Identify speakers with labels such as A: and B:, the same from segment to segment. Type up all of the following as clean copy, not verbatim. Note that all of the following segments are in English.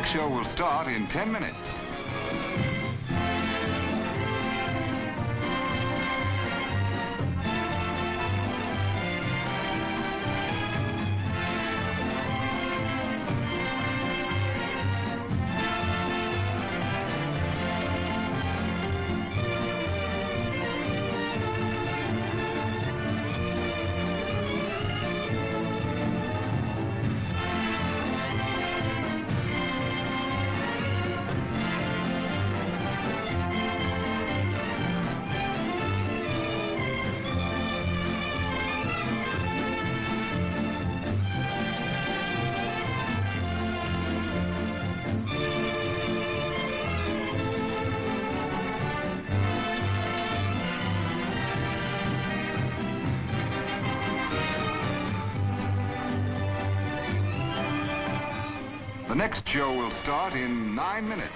A: next show will start in 10 minutes. The next show will start in 9 minutes.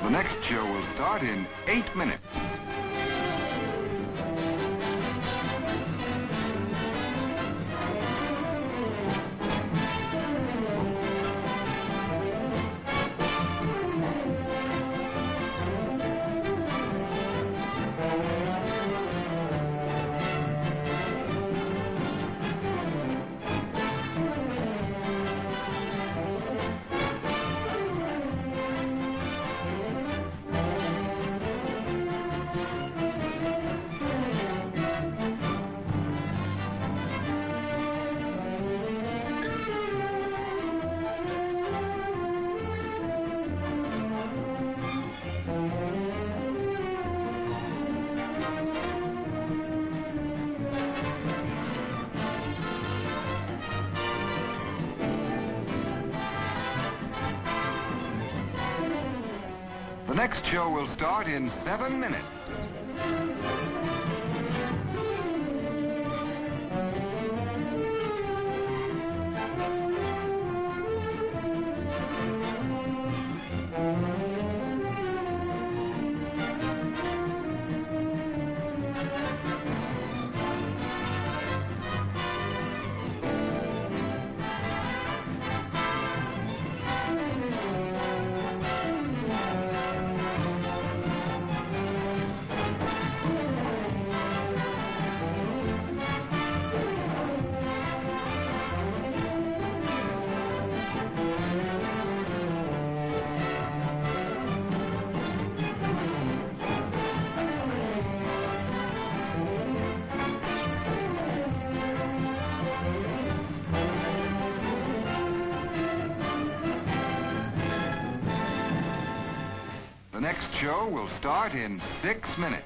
A: The next show will start in 8 minutes. The next show will start in 7 minutes. The next show will start in 6 minutes.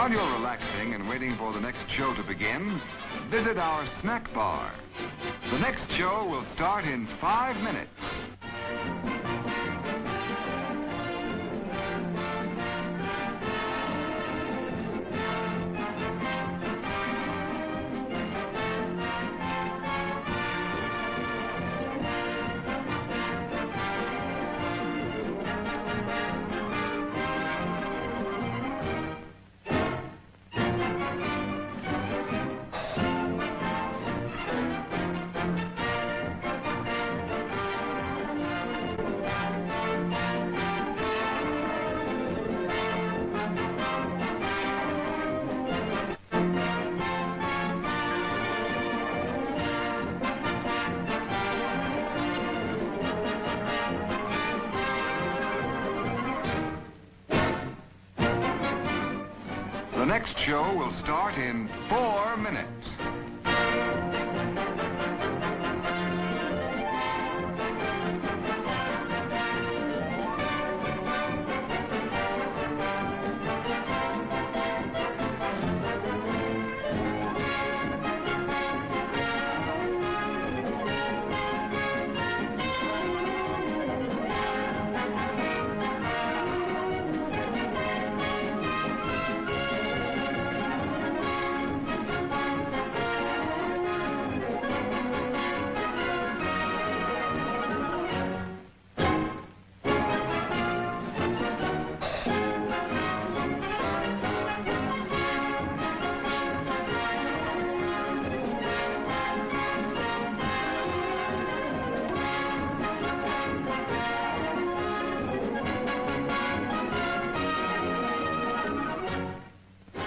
A: While you're relaxing and waiting for the next show to begin, visit our snack bar. The next show will start in 5 minutes. The next show will start in 4 minutes.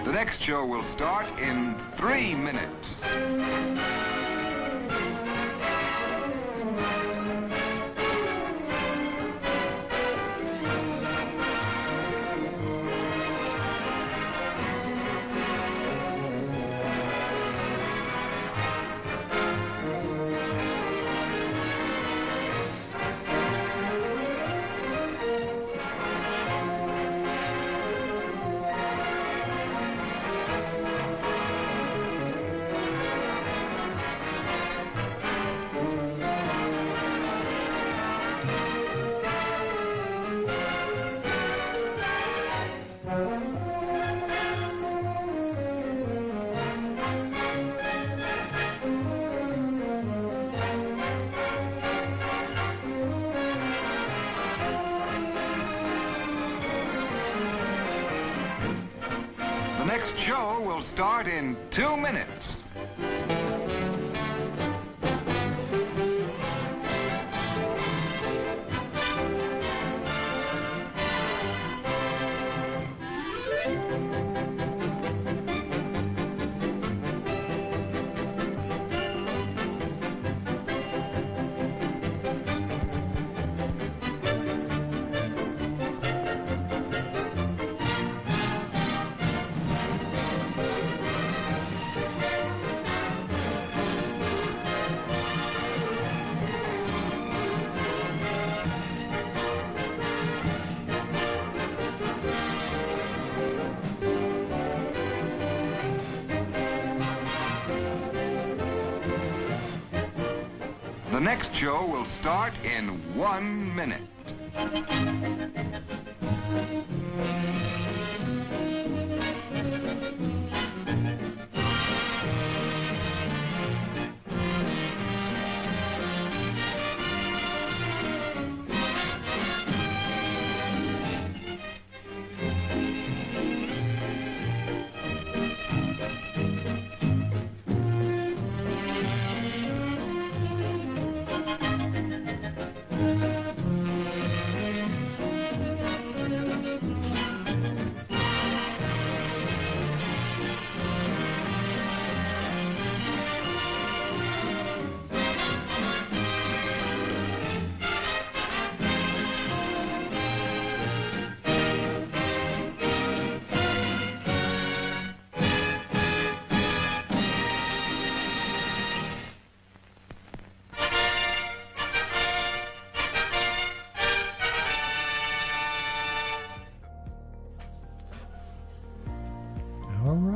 A: The next show will start in 3 minutes. The next show will start in 2 minutes. The next show will start in 1 minute.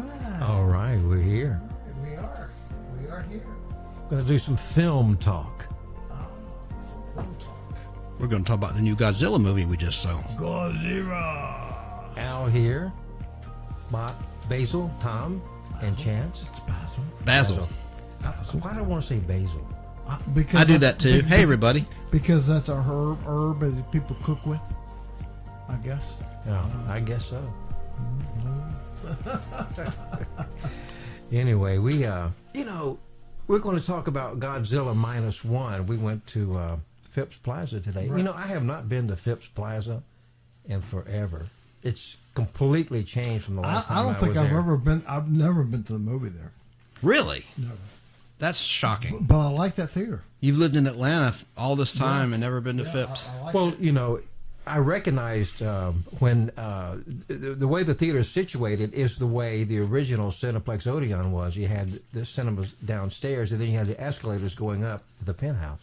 B: right.
C: All right, we're here.
B: We are. We are here.
C: We're going to do some film talk.
B: Some film talk.
D: We're going to talk about the new Godzilla movie we just saw.
B: Godzilla.
C: Al here, Basil, Tom, and Chance.
B: It's Basil.
D: Basil.
C: Why do I want to say Basil?
B: Because
D: I do that too. Hey, everybody.
B: Because that's a herb that people cook with, I guess.
C: Yeah, I guess so. Anyway, we're going to talk about Godzilla Minus One. We went to Phipps Plaza today.
B: Right.
C: I have not been to Phipps Plaza in forever. It's completely changed from the last time
B: I don't think
C: was
B: I've
C: there.
B: ever been. I've never been to the movie there.
D: Really?
B: Never.
D: That's shocking.
B: But I like that theater.
D: You've lived in Atlanta all this time and never been to
B: Yeah,
D: Phipps.
B: I like
C: Well,
B: it.
C: I recognized when the way the theater is situated is the way the original Cineplex Odeon was. You had the cinemas downstairs, and then you had the escalators going up to the penthouse.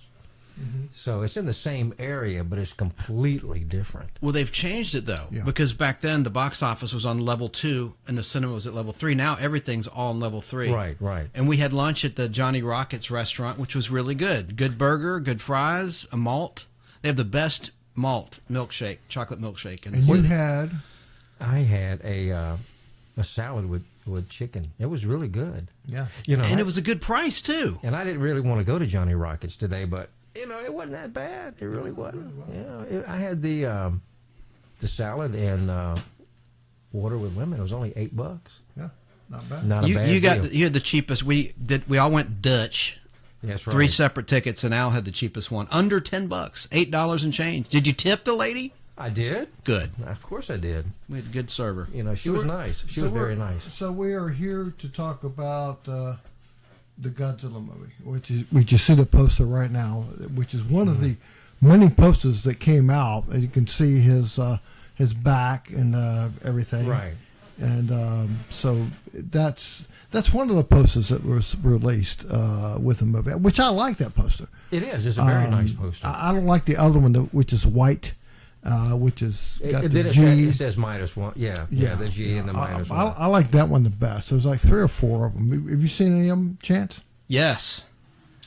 B: Mm-hmm.
C: So it's in the same area, but it's completely different.
D: Well, they've changed it, though,
B: Yeah.
D: because back then the box office was on level 2 and the cinema was at level 3. Now everything's all on level 3.
C: Right, right.
D: And we had lunch at the Johnny Rockets restaurant, which was really good. Good burger, good fries, a malt. They have the best malt milkshake, chocolate milkshake in the
B: And you
D: city.
B: had
C: I had a salad with chicken. It was really good.
B: yeah.
D: And it was a good price, too.
C: And I didn't really want to go to Johnny Rockets today, but it wasn't that bad. It really wasn't. I had the salad and water with lemon. It was only $8.
B: Yeah, not bad.
C: Not a bad
D: You
C: deal.
D: had the cheapest. We all went Dutch.
C: That's right.
D: 3 separate tickets, and Al had the cheapest one. Under $10, $8 and change. Did you tip the lady?
C: I did.
D: Good.
C: Of course I did.
D: We had a good server.
C: She was nice. She was very nice.
B: So we are here to talk about the Godzilla movie, which is we just see the poster right now, which is one of the many posters that came out. And you can see his back and everything.
C: Right.
B: And so that's one of the posters that was released with the movie, which I like that poster.
C: It is. It's a very nice poster.
B: I don't like the other one, which is white, which is got the
C: Then
B: G.
C: it says -1. Yeah, the G and the -1.
B: I like that one the best. There's like 3 or 4 of them. Have you seen any of them, Chance?
D: Yes.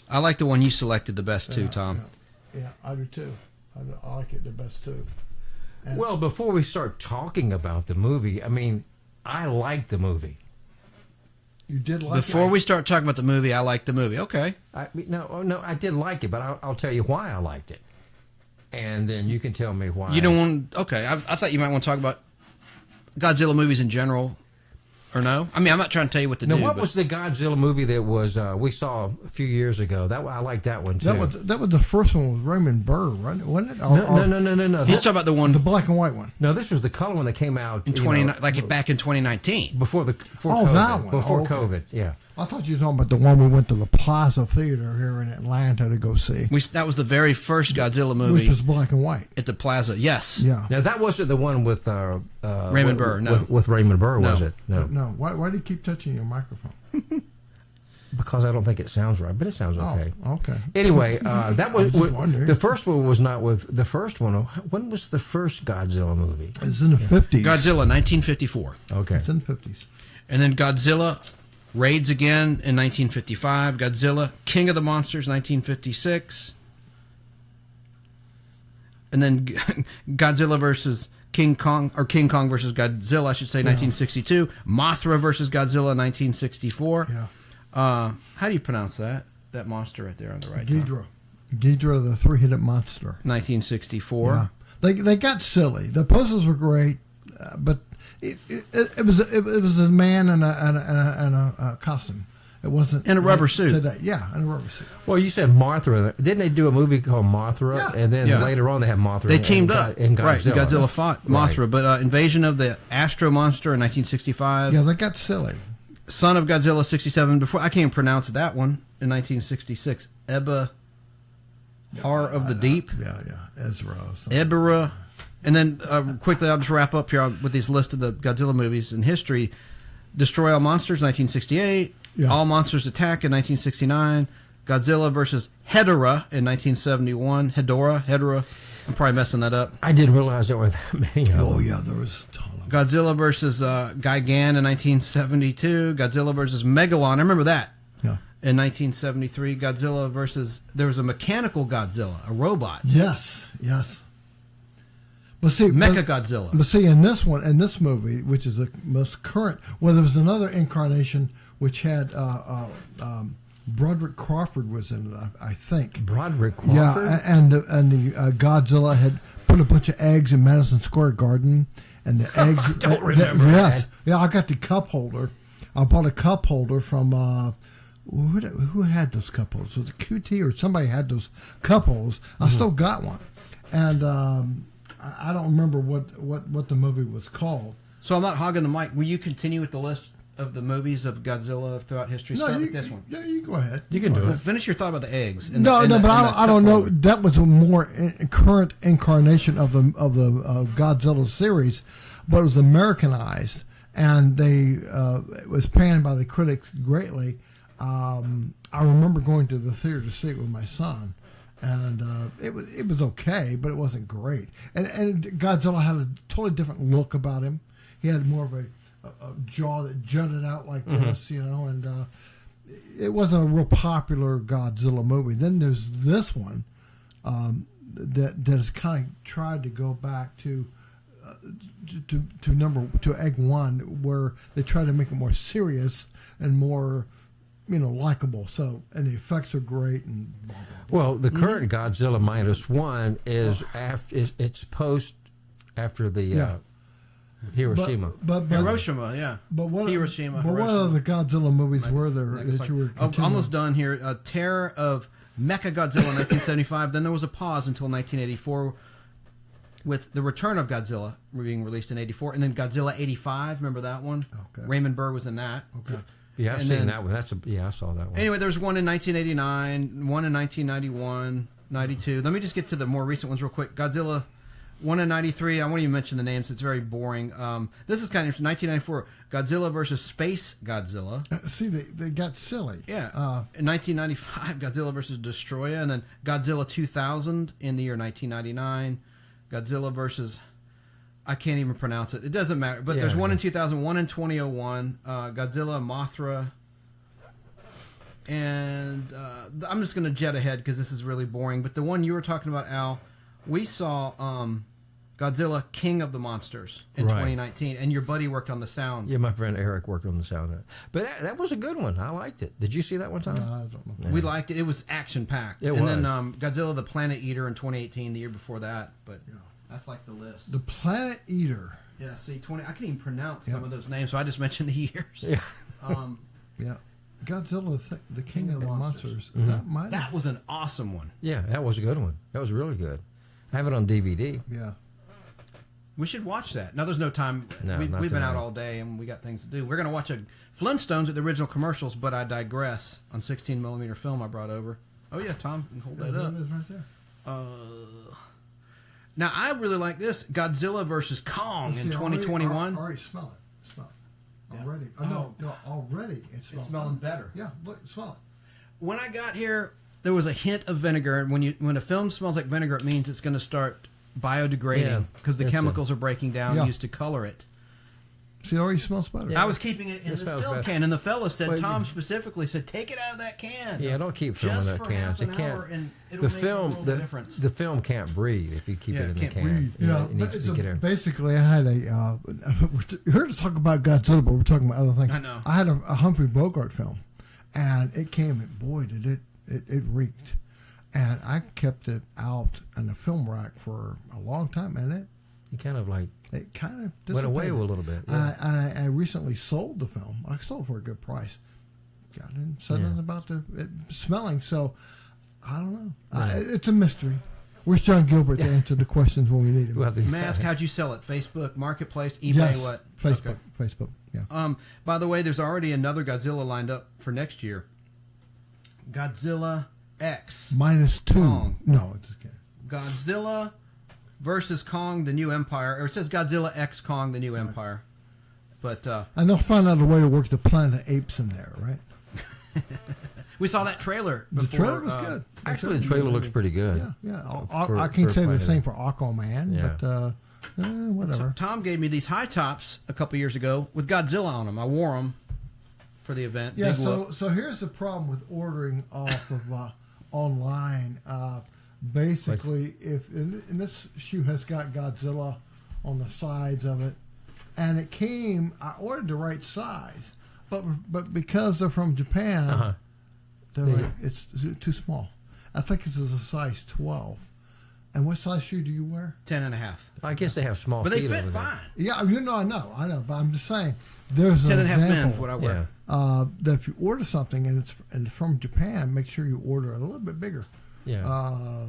D: I like the one you selected the best, too, Tom.
B: Yeah, I do too. I like it the best too. And
C: Well, before we start talking about the movie, I like the movie.
B: you did like
D: Before
B: it.
D: we start talking about the movie, I like the movie. Okay.
C: No, I did like it, but I'll tell you why I liked it, and then you can tell me why.
D: You don't want... Okay. I thought you might want to talk about Godzilla movies in general, or no? I'm not trying to tell you what to
C: Now,
D: do.
C: what
D: but
C: was the Godzilla movie that was we saw a few years ago? I like that one too.
B: That was the first one with Raymond Burr, right? Wasn't it?
C: No.
D: He's talking about the one
B: The black and white one.
C: No, this was the color one that came out
D: in back in 2019.
C: before
B: Oh,
C: COVID.
B: that one.
C: Before
B: Okay.
C: COVID, yeah.
B: I thought you were talking about the one we went to the Plaza Theater here in Atlanta to go see,
D: That was the very first Godzilla
B: which
D: movie
B: was black and white.
D: at the Plaza. Yes.
B: Yeah.
C: Now that wasn't the one with
D: Raymond Burr. No.
C: with Raymond Burr, was
D: No.
C: it? No,
B: No, why do you keep touching your microphone?
C: because I don't think it sounds right, but it sounds okay.
B: Oh, okay.
C: Anyway, that was
B: just wondering.
C: the first one was not with the first one. When was the first Godzilla movie?
B: It's in the 50s.
D: Godzilla, 1954.
C: Okay,
B: It's in the 50s.
D: And then Godzilla raids again in 1955. Godzilla, King of the Monsters, 1956. And then Godzilla versus King Kong, or King Kong versus Godzilla, I should say, 1962. Mothra versus Godzilla, 1964.
B: Yeah.
D: How do you pronounce that? That monster right there on the right. Tom?
B: Ghidorah, the 3-headed monster.
D: 1964.
B: Yeah. They got silly. The posters were great, but it was a man in a costume. It wasn't
D: In a rubber
B: like
D: suit.
B: today. Yeah, in a rubber suit.
C: well, you said Mothra. Didn't they do a movie called Mothra?
B: Yeah.
C: And then
D: Yeah.
C: later on they had Mothra.
D: They teamed up.
C: in Godzilla.
D: Right. Godzilla fought Mothra.
C: Right.
D: But Invasion of the Astro Monster in 1965.
B: Yeah, they got silly.
D: Son of Godzilla 67. Before I can't even pronounce that one in 1966. Ebba Har of the Deep.
B: Yeah, Ezra.
D: Ebera. And then quickly, I'll just wrap up here with these list of the Godzilla movies in history. Destroy All Monsters 1968.
B: Yeah.
D: All Monsters Attack in 1969. Godzilla versus Hedorah in 1971. Hedorah. I'm probably messing that up.
C: I didn't realize there were that many of them.
B: Oh yeah, there was a ton of them.
D: Godzilla versus Gigan in 1972. Godzilla versus Megalon. I remember that.
B: Yeah.
D: In 1973, Godzilla versus, there was a mechanical Godzilla, a robot.
B: Yes, yes. But see,
D: Mechagodzilla.
B: But see, in this movie, which is the most current, well, there was another incarnation which had Broderick Crawford was in it, I think.
C: Broderick Crawford?
B: Yeah, and the Godzilla had put a bunch of eggs in Madison Square Garden, and the eggs.
C: I don't remember
B: Yes,
C: that.
B: yeah, I got the cup holder. I bought a cup holder from who had those cup holders? Was it QT or somebody had those cup holders? I still got one, and I don't remember what the movie was called.
D: So I'm not hogging the mic. Will you continue with the list of the movies of Godzilla throughout history? Start with this one.
B: Yeah, you go ahead.
C: You can do
D: Well,
C: it.
D: finish your thought about the eggs.
B: But I don't know. That was a more current incarnation of the Godzilla series, but it was Americanized, and it was panned by the critics greatly. I remember going to the theater to see it with my son, and it was okay, but it wasn't great. And Godzilla had a totally different look about him. He had more of a jaw that jutted out like this, and it wasn't a real popular Godzilla movie. Then there's this one that has kind of tried to go back to Egg One, where they try to make it more serious and more likable. So, and the effects are great and blah, blah, blah.
C: Well, the current Godzilla Minus One is it's post after the Hiroshima.
B: But
D: Hiroshima, yeah.
B: But what
D: Hiroshima.
B: But what other Godzilla movies were there that you were
D: I'm almost done here. Terror of Mechagodzilla in 1975. Then there was a pause until 1984 with the Return of Godzilla being released in 84. And then Godzilla 85. Remember that one?
B: Okay.
D: Raymond Burr was in that.
B: Okay.
C: Yeah, I've
D: And
C: seen
D: then-
C: that one. I saw that one.
D: Anyway, there was one in 1989, one in 1991, 92. Let me just get to the more recent ones real quick. Godzilla, one in 93. I won't even mention the names. It's very boring. This is kind of interesting. 1994, Godzilla versus Space Godzilla.
B: See, they got silly.
D: Yeah. In 1995, Godzilla versus Destroyer. And then Godzilla 2000 in the year 1999. Godzilla versus... I can't even pronounce it. It doesn't matter. But there's one in 2000, one in 2001, Godzilla, Mothra, and I'm just going to jet ahead because this is really boring. But the one you were talking about, Al, we saw Godzilla, King of the Monsters in 2019, and your buddy worked on the sound.
C: Yeah, my friend Eric worked on the sound. But that was a good one. I liked it. Did you see that one, Tom?
B: No, I don't know.
C: Yeah.
D: We liked it. It was action-packed.
C: It
D: and
C: was.
D: then Godzilla, the Planet Eater in 2018, the year before that. But that's like the list.
B: The Planet Eater.
D: Yeah, see, I can't even pronounce some of those names, so I just mentioned the years.
C: Yeah.
B: Yeah. Godzilla, the King of the Monsters.
C: Mm-hmm.
D: That was an awesome one.
C: Yeah, that was a good one. That was really good. I have it on DVD.
B: Yeah.
D: We should watch that. Now, there's no time.
C: No,
D: We've
C: not
D: been out
C: tonight.
D: all day, and we got things to do. We're going to watch a Flintstones with the original commercials, but I digress. On 16mm film I brought over. Oh, yeah, Tom, you can hold that up.
B: It is right there.
D: Now, I really like this. Godzilla versus Kong in 2021.
B: Already smell it. Smell it. Already.
D: Oh.
B: No, already it smells.
D: It's smelling better.
B: Yeah, look, smell it.
D: When I got here, there was a hint of vinegar. And when a film smells like vinegar, it means it's going to start biodegrading because the
C: that's
D: chemicals are breaking down used to color it.
B: See, it already smells better.
D: I was keeping it in this
C: smells
D: film
C: better.
D: can, and the fella said,
C: Well,
D: Tom specifically said, take it out of that can.
C: Yeah, don't keep filming
D: Just
C: that
D: for
C: can.
D: half an
C: It can't.
D: hour, and it'll
C: The
D: make a
C: film,
D: world
C: the,
D: of difference.
C: the film can't breathe if you keep
D: Yeah,
C: it in
D: it
C: the
D: can't
C: can.
D: breathe.
C: Yeah,
B: but
C: it needs to get in.
B: basically, I had we're here to talk about Godzilla, but we're talking about other things.
D: I know.
B: I had a Humphrey Bogart film, and it came, and boy, did it reeked. And I kept it out in the film rack for a long time, and
C: You kind of like
B: it kind of
C: went away a
B: dissipated.
C: little bit. Yeah.
B: I recently sold the film. I sold it for a good price. Got in, said nothing about it smelling. So I don't know. It's a mystery. Where's John Gilbert to answer the questions when we need him?
C: We'll have to-
D: Mask, how'd you sell it? Facebook, Marketplace, eBay,
B: yes,
D: what?
B: Facebook.
D: Okay.
B: Facebook. Yeah.
D: By the way, there's already another Godzilla lined up for next year. Godzilla X.
B: -2.
D: Kong.
B: No, it's just kidding.
D: Godzilla versus Kong, the New Empire. Or it says Godzilla X Kong, the New Empire. But
B: And they'll find out a way to work the Planet of Apes in there, right?
D: We saw that trailer.
B: The
D: before,
B: trailer was good.
C: Actually, the trailer looks pretty good.
B: Yeah. I can't say the same for Aquaman,
C: Yeah.
B: but whatever.
D: Tom gave me these high tops a couple years ago with Godzilla on them. I wore them for the event.
B: Yeah.
D: Big look.
B: So here's the problem with ordering off of online. Basically, and this shoe has got Godzilla on the sides of it, and it came. I ordered the right size, but because they're from Japan, it's too small. I think this is a size 12. And what size shoe do you wear?
D: 10.5.
C: I guess they have small
D: But they
C: feet
D: fit
C: over there.
D: fine.
B: Yeah, I know, but I'm just saying there's an
D: 10.5
B: example.
D: men is what I wear.
C: Yeah.
B: That if you order something and it's from Japan, make sure you order it a little bit bigger.
C: Yeah.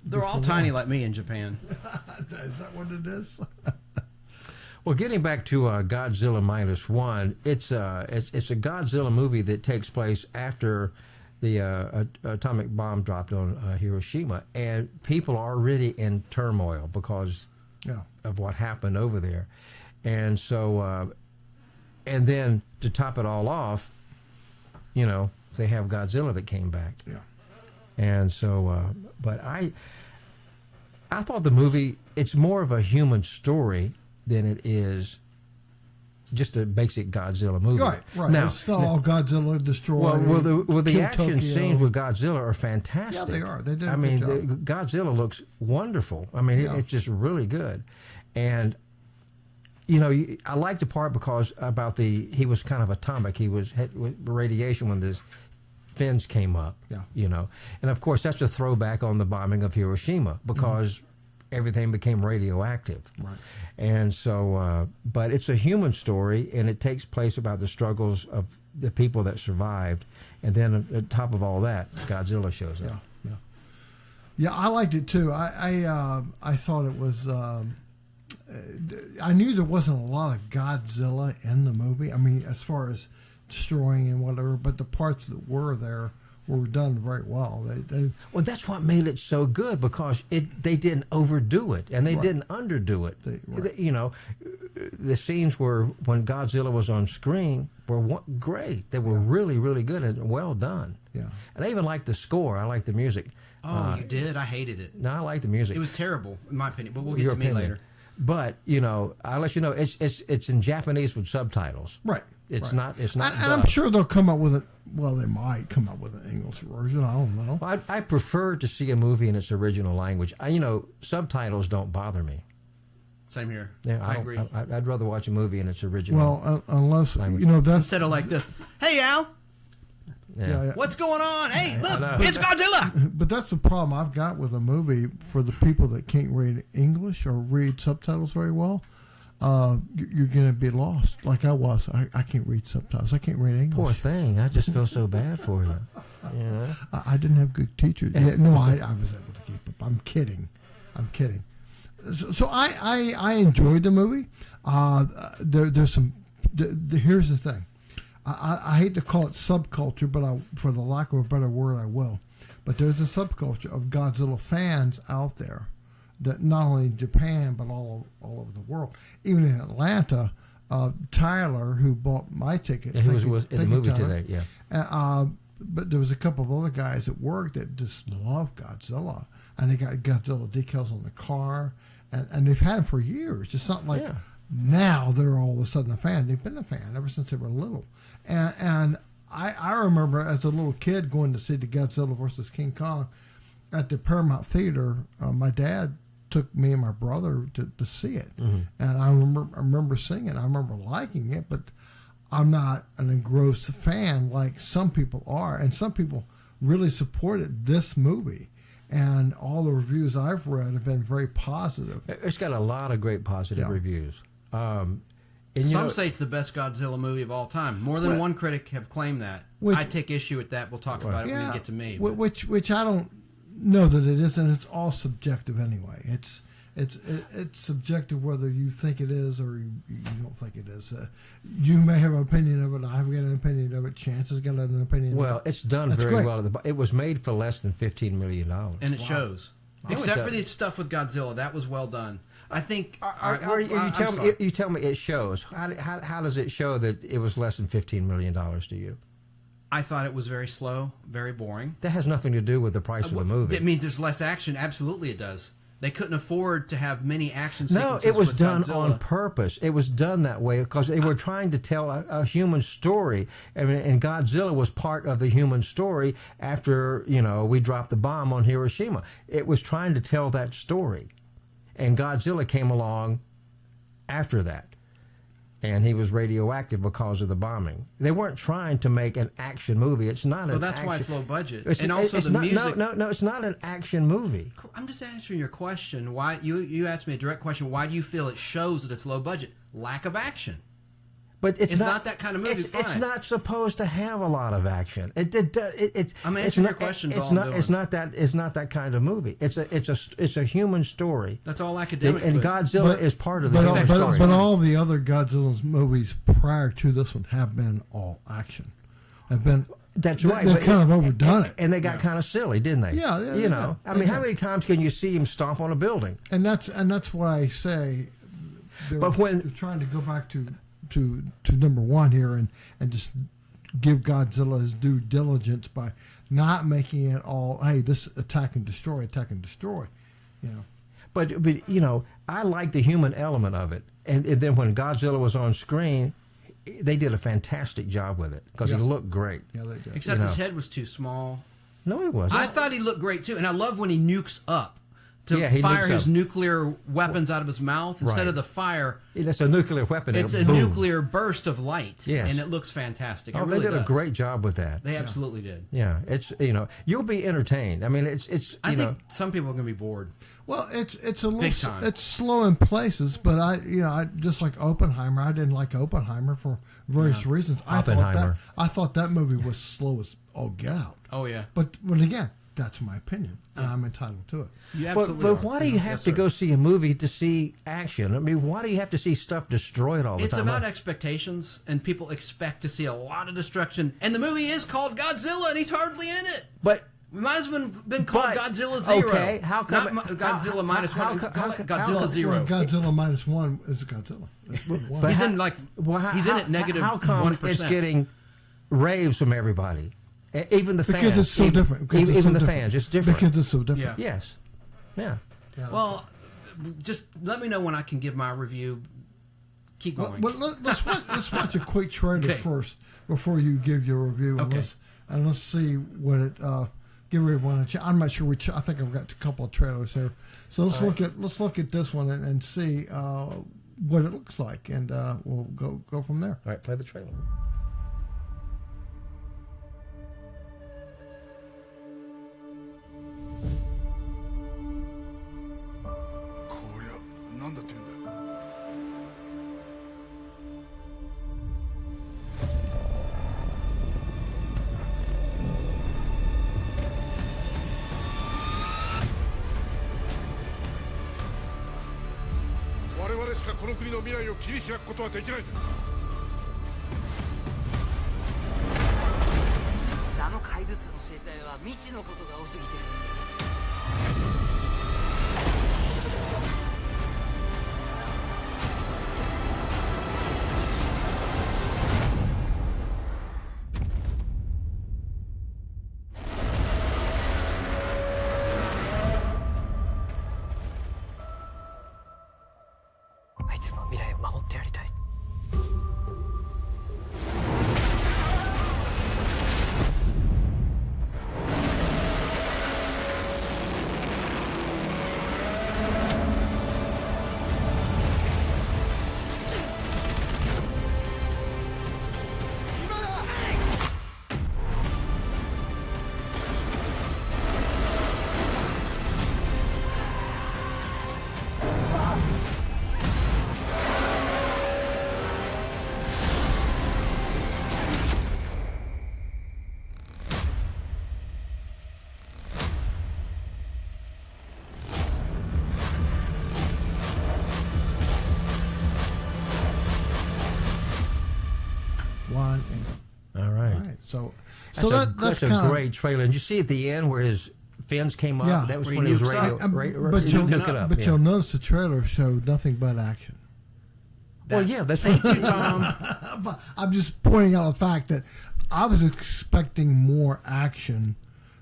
D: They're all tiny like me in Japan.
B: Is that what it is?
C: Well, getting back to Godzilla Minus One, it's a Godzilla movie that takes place after the atomic bomb dropped on Hiroshima, and people are really in turmoil because of what happened over there, and so and then to top it all off, they have Godzilla that came back.
B: Yeah.
C: And so, but I thought the movie, it's more of a human story than it is just a basic Godzilla movie.
B: Right.
C: Now,
B: it's not all Godzilla destroy.
C: the
B: kill
C: action
B: Tokyo.
C: scenes with Godzilla are fantastic.
B: Yeah, they are. They did a
C: I
B: good
C: mean,
B: job.
C: Godzilla looks wonderful. I mean, it's just really good. And, I like the part because about he was kind of atomic. He had radiation when the fins came up.
B: Yeah.
C: And of course, that's a throwback on the bombing of Hiroshima because everything became radioactive.
B: Right.
C: And so, but it's a human story, and it takes place about the struggles of the people that survived. And then on top of all that, Godzilla shows up.
B: Yeah, I liked it too. I thought it was. I knew there wasn't a lot of Godzilla in the movie. I mean, as far as destroying and whatever, but the parts that were there were done very well.
C: Well, that's what made it so good because they didn't overdo it and they didn't underdo it. The scenes when Godzilla was on screen were great. They were really, really good and well done.
B: Yeah.
C: And I even liked the score. I liked the music.
D: Oh, you did? I hated it.
C: No, I like the music.
D: It was terrible, in my opinion, but we'll get
C: Your
D: to me
C: opinion.
D: later.
C: But I'll let you know it's in Japanese with subtitles.
B: Right.
C: It's
B: right.
C: not. It's not.
B: And I'm sure they'll come up with it. Well, they might come up with an English version. I don't know.
C: I prefer to see a movie in its original language. Subtitles don't bother me.
D: Same here.
C: Yeah,
D: I agree.
C: I'd rather watch a movie in its original.
B: Well, unless
C: language.
B: that's
D: Instead of like this, hey Al,
C: Yeah.
D: what's going on? Hey, look,
C: know.
D: it's Godzilla.
B: But that's the problem I've got with a movie for the people that can't read English or read subtitles very well. You're going to be lost, like I was. I can't read subtitles. I can't read English.
C: Poor thing. I just feel so bad for you.
B: I didn't have good teachers. Yeah, no, I was able to keep up. I'm kidding. So I enjoyed the movie. There's some. Here's the thing. I hate to call it subculture, but for the lack of a better word, I will. But there's a subculture of Godzilla fans out there that not only in Japan but all over the world. Even in Atlanta, Tyler, who bought my ticket,
C: He was in the movie
B: Tyler.
C: today. Yeah.
B: But there was a couple of other guys at work that just love Godzilla, and they got Godzilla decals on the car, and they've had them for years. It's not like now they're all of a sudden a fan. They've been a fan ever since they were little. And I remember as a little kid going to see the Godzilla versus King Kong at the Paramount Theater. My dad took me and my brother to see it, and I remember seeing it. I remember liking it, but I'm not an engrossed fan like some people are, and some people really supported this movie. And all the reviews I've read have been very positive.
C: It's got a lot of great positive reviews.
D: Some say it's the best Godzilla movie of all time. More than one critic have claimed that. I take issue with that. We'll talk about it when we get to me.
B: Which I don't know that it is, and it's all subjective anyway. It's subjective whether you think it is or you don't think it is. You may have an opinion of it. I've got an opinion of it. Chance has got an opinion.
C: Well, it's done very
B: great.
C: well. It was made for less than $15 million.
D: And it shows. Except for the stuff with Godzilla. That was well done. I think.
C: You tell me it shows. How does it show that it was less than $15 million to you?
D: I thought it was very slow, very boring.
C: That has nothing to do with the price of the movie.
D: It means there's less action. Absolutely, it does. They couldn't afford to have many action sequences.
C: No, it was
D: with
C: done
D: Godzilla.
C: on purpose. It was done that way because they were trying to tell a human story. I mean, and Godzilla was part of the human story after, we dropped the bomb on Hiroshima. It was trying to tell that story. And Godzilla came along after that. And he was radioactive because of the bombing. They weren't trying to make an action movie. It's not an
D: that's
C: action.
D: why it's low budget.
C: It's,
D: And also
C: it's
D: the
C: not,
D: music.
C: No, it's not an action movie.
D: I'm just answering your question. Why you asked me a direct question. Why do you feel it shows that it's low budget? Lack of action.
C: But
D: It's not that kind of movie.
C: It's
D: Fine.
C: not supposed to have a lot of action.
D: I'm answering your question.
C: It's not that kind of movie. It's a human story.
D: That's all academic.
C: And Godzilla is part of the human story.
B: But all the other Godzilla movies prior to this one have been all action.
C: That's right.
B: They've kind of overdone it.
C: And they got kind of silly, didn't they?
B: Yeah.
C: I mean, how many times can you see him stomp on a building?
B: And that's why I say they're trying to go back to number one here and just give Godzilla his due diligence by not making it all, hey, this attack and destroy.
C: But I like the human element of it. And then when Godzilla was on screen, they did a fantastic job with it because he looked great.
B: Yeah, they did.
D: Except his head was too small.
C: No, he wasn't.
D: I thought he looked great too, and I love when he nukes up to
C: he
D: fire
C: nukes
D: his
C: up.
D: nuclear weapons out of his mouth instead
C: Right.
D: of the fire.
C: It's a nuclear weapon.
D: It's a
C: boom.
D: nuclear burst of light,
C: Yes.
D: and it looks fantastic. It
C: Oh,
D: really
C: they did a
D: does.
C: great job with that.
D: They absolutely did.
C: Yeah, it's you'll be entertained. I mean, it's
D: I think some people are going to be bored.
B: Well, it's a
D: Big
B: little
D: time.
B: it's slow in places, but I just like Oppenheimer. I didn't like Oppenheimer for various reasons.
C: Oppenheimer.
B: I thought that movie was slow as all get out.
D: Oh yeah,
B: But again, that's my opinion, and I'm entitled to it.
D: you
C: But
D: absolutely.
C: why do you have
D: Yes,
C: to
D: sir.
C: go see a movie to see action? I mean, why do you have to see stuff destroyed all the
D: It's
C: time?
D: about expectations, and people expect to see a lot of destruction. And the movie is called Godzilla, and he's hardly in it.
C: But
D: We might as well been called
C: But,
D: Godzilla Zero.
C: okay, how come-
D: Not Godzilla Minus One? Call it Godzilla
C: how-
D: Zero.
B: Well, Godzilla Minus One is Godzilla. That's what it was.
C: But
D: He's
C: how-
D: in, like,
C: well,
D: he's in it negative
C: How come
D: 1%.
C: it's getting raves from everybody? Even the fans.
B: Because it's so different. Because
C: Even
B: it's so
C: the
B: different.
C: fans. It's different.
B: Because it's so different.
D: Yeah.
C: Yes. Yeah.
D: Well, just let me know when I can give my review. Keep going.
B: Well, let's watch a quick trailer
D: Okay.
B: first before you give your review.
D: Okay.
B: And let's see what it. Give everyone a chance. I'm not sure which. I think I've got a couple of trailers here. So let's look at this one and see what it looks like, and we'll go from there.
C: All right, play the trailer.
E: こりゃなんだってんだ。我々しかこの国の未来を切り開くことはできないんだ。
F: あの怪物の生態は未知のことが多すぎてあいつの未来を守ってやりたい
B: One.
C: All right.
B: All right. So
C: That's a
B: kind of
C: great trailer. And you see at the end where his fins came up?
B: Yeah.
C: That was
D: Where
C: when
D: he
C: he was
D: nukes up.
B: but you'll,
C: nuke it up.
B: but
C: yeah.
B: you'll notice the trailer showed nothing but action.
C: Well, yeah, that's what
D: Thank you, Tom.
B: But I'm just pointing out the fact that I was expecting more action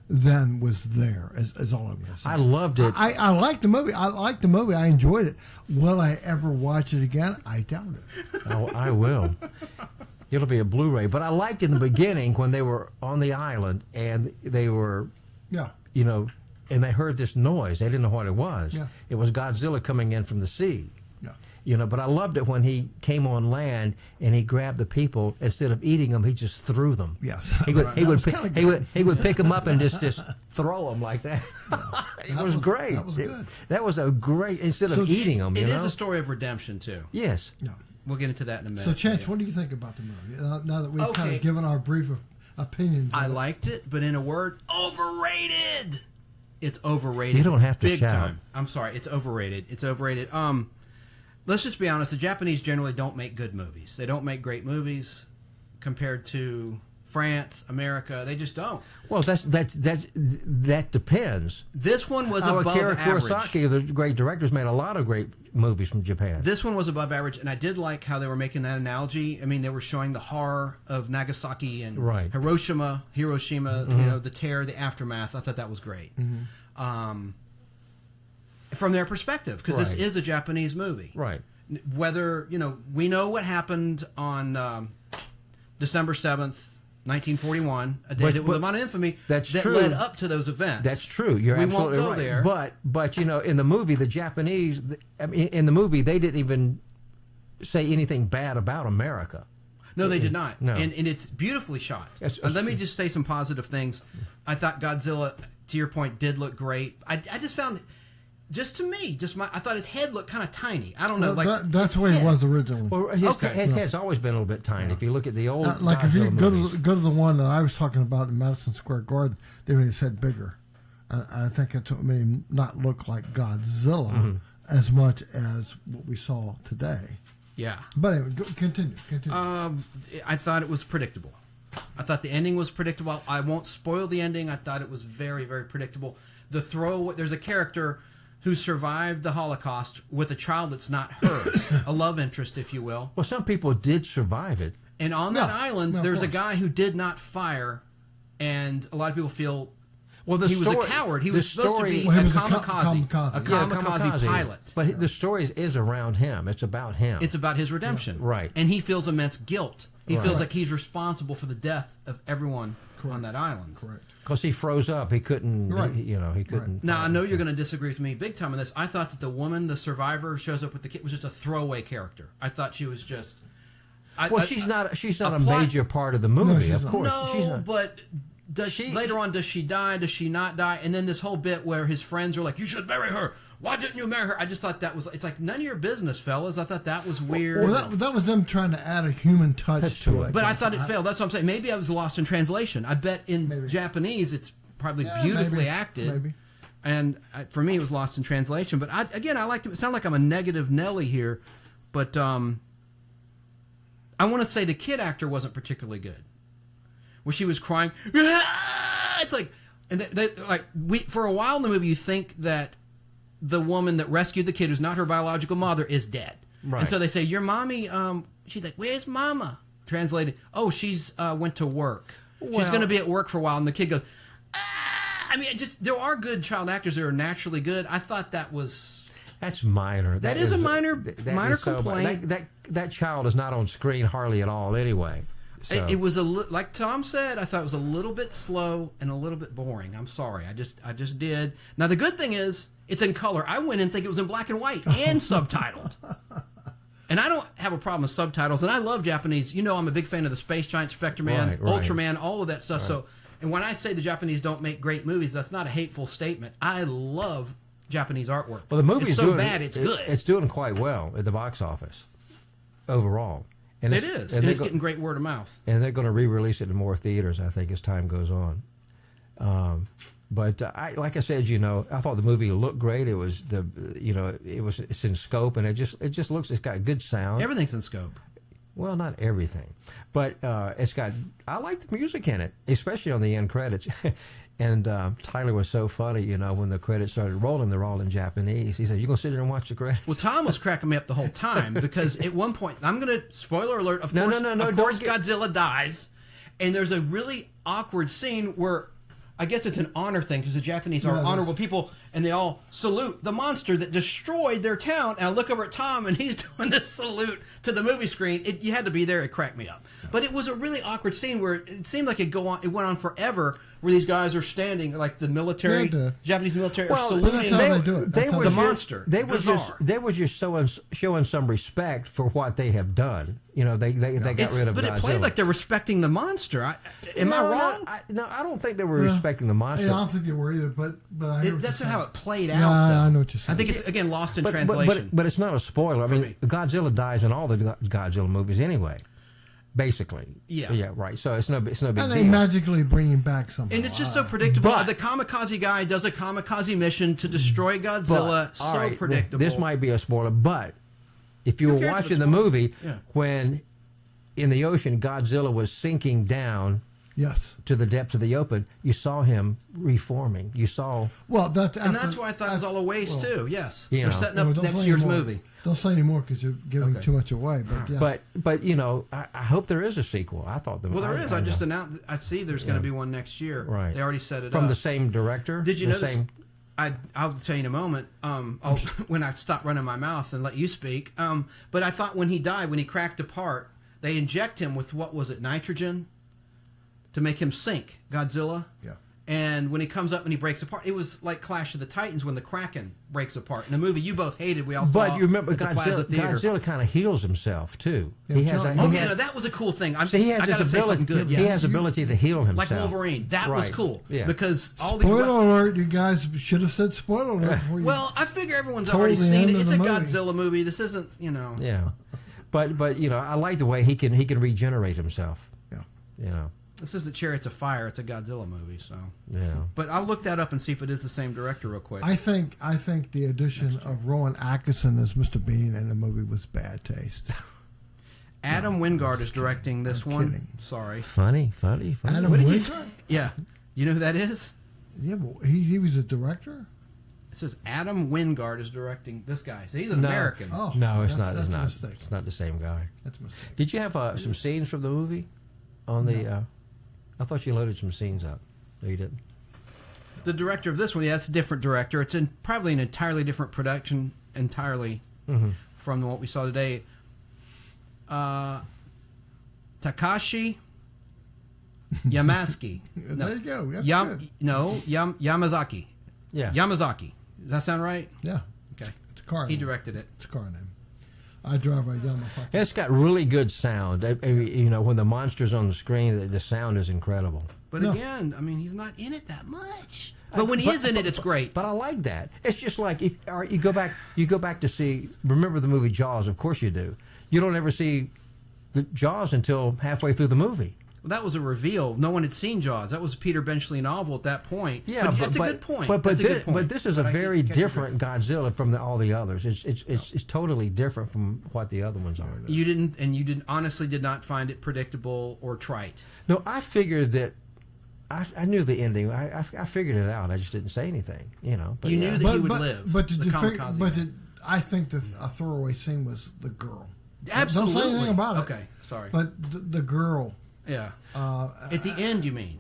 B: than was there. Is all I'm gonna say.
C: I loved it.
B: I liked the movie. I enjoyed it. Will I ever watch it again? I doubt it.
C: Oh, I will. It'll be a Blu-ray. But I liked in the beginning when they were on the island and they were,
B: Yeah.
C: you know, and they heard this noise. They didn't know what it was.
B: Yeah.
C: It was Godzilla coming in from the sea.
B: Yeah.
C: You know, but I loved it when he came on land and he grabbed the people. Instead of eating them, he just threw them.
B: Yes.
C: He would pick them up and just throw them like that. It was great.
B: That was good.
C: That was a great, instead of eating them.
D: It
C: you
D: is
C: know?
D: a story of redemption too.
C: Yes.
B: No.
D: We'll get into that in a minute.
B: So, Chance, what do you think about the movie? Now that we've kind
D: Okay.
B: of given our brief opinions.
D: I
B: of it.
D: liked it, but in a word, overrated. It's overrated.
C: You don't have to
D: big
C: shout.
D: time. I'm sorry, it's overrated. It's overrated. Let's just be honest. The Japanese generally don't make good movies. They don't make great movies compared to France, America. They just don't.
C: Well, that depends.
D: This one was
C: Akira
D: above average.
C: Kurosawa, the great directors, made a lot of great movies from Japan.
D: This one was above average, and I did like how they were making that analogy. I mean, they were showing the horror of Nagasaki and
C: Right.
D: Hiroshima,
C: Mm-hmm.
D: you know, the terror, the aftermath. I thought that was great. From their perspective, because this
C: Right.
D: is a Japanese movie.
C: Right.
D: Whether, you know, we know what happened on December 7th, 1941, a day that will live on infamy,
C: that's
D: that
C: true.
D: led up to those events.
C: That's true. You're
D: we
C: absolutely
D: won't go
C: right.
D: there.
C: But you know, in the movie, the Japanese, I mean, in the movie, they didn't even say anything bad about America.
D: No, they did not.
C: No.
D: And it's beautifully shot.
C: Yes,
D: Let me just say some positive things. I thought Godzilla, to your point, did look great. I just found, just to me, I thought his head looked kind of tiny. I don't know.
B: Well, that's the way it was originally.
C: Well, his head's always been a little bit tiny. If you look at the old
B: Like if you
C: Godzilla
B: go
C: movies.
B: to the one that I was talking about in Madison Square Garden, they made his head bigger. I think it's what made him not look like Godzilla as much as what we saw today.
D: Yeah.
B: But anyway, continue.
D: I thought it was predictable. I thought the ending was predictable. I won't spoil the ending. I thought it was very, very predictable. There's a character who survived the Holocaust with a child that's not hers, a love interest, if you will.
C: Well, some people did survive it.
D: And on that
B: Yeah.
D: island,
B: No, of
D: there's a
B: course.
D: guy who did not fire, and a lot of people feel
C: Well,
D: he was a coward. He was supposed to be
B: Well, he
D: a
B: was a
D: kamikaze,
B: kamikaze.
D: pilot.
C: But the story is around him. It's about him.
D: It's about his redemption.
C: Right.
D: And he feels immense guilt. He
C: Right.
D: feels like he's responsible for the death of everyone
B: Correct.
D: on that island.
B: Correct.
C: Because he froze up. He couldn't.
B: Right.
C: He couldn't.
D: Now, I know you're going to disagree with me big time on this. I thought that the woman, the survivor, shows up with the kid was just a throwaway character. I thought she was just.
C: She's not a
D: plot-
C: major part of the movie.
B: she's
C: Of
B: not.
C: course, she's
D: No,
C: not.
D: but later on, does she die? Does she not die? And then this whole bit where his friends are like, "You should marry her. Why didn't you marry her?" I just thought that was. It's like none of your business, fellas. I thought that was weird.
B: Well, that was them trying to add a human touch to it.
D: But I thought it failed. That's what I'm saying. Maybe I was lost in translation. I bet in
B: Maybe.
D: Japanese it's probably
B: Yeah,
D: beautifully
B: maybe.
D: acted.
B: Maybe.
D: And for me, it was lost in translation. But I liked it. It sounds like I'm a negative Nelly here, but I want to say the kid actor wasn't particularly good. Where she was crying, it's like, and for a while in the movie, you think that the woman that rescued the kid, who's not her biological mother, is dead.
C: Right.
D: And so they say, "Your mommy," she's like, "Where's Mama?" Translated, "Oh, she's went to work. She's
C: Well-
D: going to be at work for a while." And the kid goes, I mean, there are good child actors that are naturally good. I thought that was.
C: That's minor.
D: That is a minor
C: is so
D: complaint.
C: That child is not on screen hardly at all anyway. So.
D: It was like Tom said. I thought it was a little bit slow and a little bit boring. I'm sorry. I just did. Now the good thing is it's in color. I went in thinking it was in black and white and subtitled. And I don't have a problem with subtitles. And I love Japanese. You know, I'm a big fan of the Space Giant, Spectre Man,
C: Right.
D: Ultraman, all of that stuff.
C: Right.
D: So, and when I say the Japanese don't make great movies, that's not a hateful statement. I love Japanese artwork.
C: Well, the movie
D: it's
C: is
D: so
C: doing,
D: bad, it's good.
C: It's doing quite well at the box office overall. And
D: It is. And it's getting great word of mouth.
C: And they're going to re-release it in more theaters, I think, as time goes on. But like I said, I thought the movie looked great. It was it's in scope, and it just looks. It's got good sound.
D: Everything's in scope.
C: Well, not everything, but it's got. I like the music in it, especially on the end credits. And Tyler was so funny, when the credits started rolling, they're all in Japanese. He said, "You gonna sit there and watch the credits?"
D: Well, Tom was cracking me up the whole time because at one point, I'm going to spoiler alert. Of course,
C: No,
D: Godzilla dies, And there's a really awkward scene where, I guess it's an honor thing because the Japanese are honorable people, and they all salute the monster that destroyed their town. And I look over at Tom, and he's doing this salute to the movie screen. You had to be there; it cracked me up. But it was a really awkward scene where it seemed like it went on forever. Where these guys are standing, like the military, Japanese military, are saluting
C: the
D: monster.
C: They were just showing some respect for what they have done. You know, they got rid of
D: But
C: Godzilla.
D: it played like they're respecting the monster. Am I wrong?
C: No, I don't think they were respecting the monster.
B: Yeah, I don't think they were either, but I hear
D: that's not how it played out.
B: Yeah, I know what you're saying.
D: I think it's, again, lost in translation.
C: But it's not a spoiler. I mean, Godzilla dies in all the Godzilla movies anyway. Basically, yeah, right. So it's no big deal.
B: And they magically bring him back somehow.
D: And it's just so predictable. The kamikaze guy does a kamikaze mission to destroy Godzilla. Predictable.
C: This might be a spoiler, but if you were watching the movie when in the ocean Godzilla was sinking down.
B: Yes.
C: To the depths of the open, you saw him reforming. You saw.
B: Well, that's
D: why I thought it was all a waste too. Yes,
C: they're
D: setting up next year's movie.
B: Don't say anymore because you're giving too much away. But yes.
C: but you know, I hope there is a sequel. I thought there.
D: Well, there is. I just announced. I see there's going to be one next year.
C: Right.
D: They already set it
C: from
D: up.
C: the same director.
D: Did you notice? I'll tell you in a moment. When I stop running my mouth and let you speak. But I thought when he died, when he cracked apart, they inject him with what was it, nitrogen, to make him sink, Godzilla.
B: Yeah.
D: And when he comes up and he breaks apart, it was like Clash of the Titans when the Kraken breaks apart. In the movie you both hated, we all saw.
C: But you remember
D: Godzilla
C: kind of heals himself too.
D: Yeah, that was a cool thing.
C: He has ability to heal himself,
D: like Wolverine. That was cool.
C: Yeah.
D: Because all
B: spoiler alert! You guys should have said spoiler alert.
D: Well, I figure everyone's already seen it. It's a Godzilla movie. This isn't, you know.
C: Yeah, but you know, I like the way he can regenerate himself.
B: Yeah.
C: You know.
D: This is the Chariots of Fire. It's a Godzilla movie, so
C: yeah.
D: But I'll look that up and see if it is the same director real quick.
B: I think the addition of Rowan Atkinson as Mr. Bean in the movie was bad taste.
D: Adam Wingard is directing this one.
B: Kidding.
D: Sorry.
C: Funny.
B: Adam
D: what did you
B: Wingard?
D: say? Yeah. You know who that is?
B: Yeah, but he was a director.
D: It says Adam Wingard is directing this guy. So he's an American.
B: Oh,
C: no, it's
B: that's
C: not.
B: a
C: It's not.
B: mistake.
C: It's not the same guy.
B: That's a mistake.
C: Did you have some scenes from the movie on the? I thought you loaded some scenes up. No, you didn't.
D: The director of this one, that's a different director. It's probably an entirely different production, entirely from what we saw today. Takashi Yamazaki.
B: There you go. That's good.
D: Yamazaki.
C: Yeah.
D: Yamazaki. Does that sound right?
B: Yeah.
D: Okay.
B: It's a car.
D: He
B: name.
D: directed it.
B: It's a car name. I drive a Yamazaki.
C: It's got really good sound. You know, when the monster's on the screen, the sound is incredible.
D: But again, I mean, he's not in it that much. But when he is in it, it's great.
C: But I like that. It's just like if you go back to see. Remember the movie Jaws? Of course you do. You don't ever see the Jaws until halfway through the movie.
D: Well, that was a reveal. No one had seen Jaws. That was a Peter Benchley novel at that point.
C: Yeah,
D: but that's a good point.
C: But this is a very different Godzilla from all the others. It's totally different from what the other ones are.
D: You honestly did not find it predictable or trite.
C: No, I figured that. I knew the ending. I figured it out. I just didn't say anything. You know. But
D: you knew that he would live.
B: But did you figure? I think that a throwaway scene was the girl.
D: Absolutely.
B: Don't say anything about it.
D: Okay, sorry.
B: But the girl.
D: Yeah. At the end, you mean?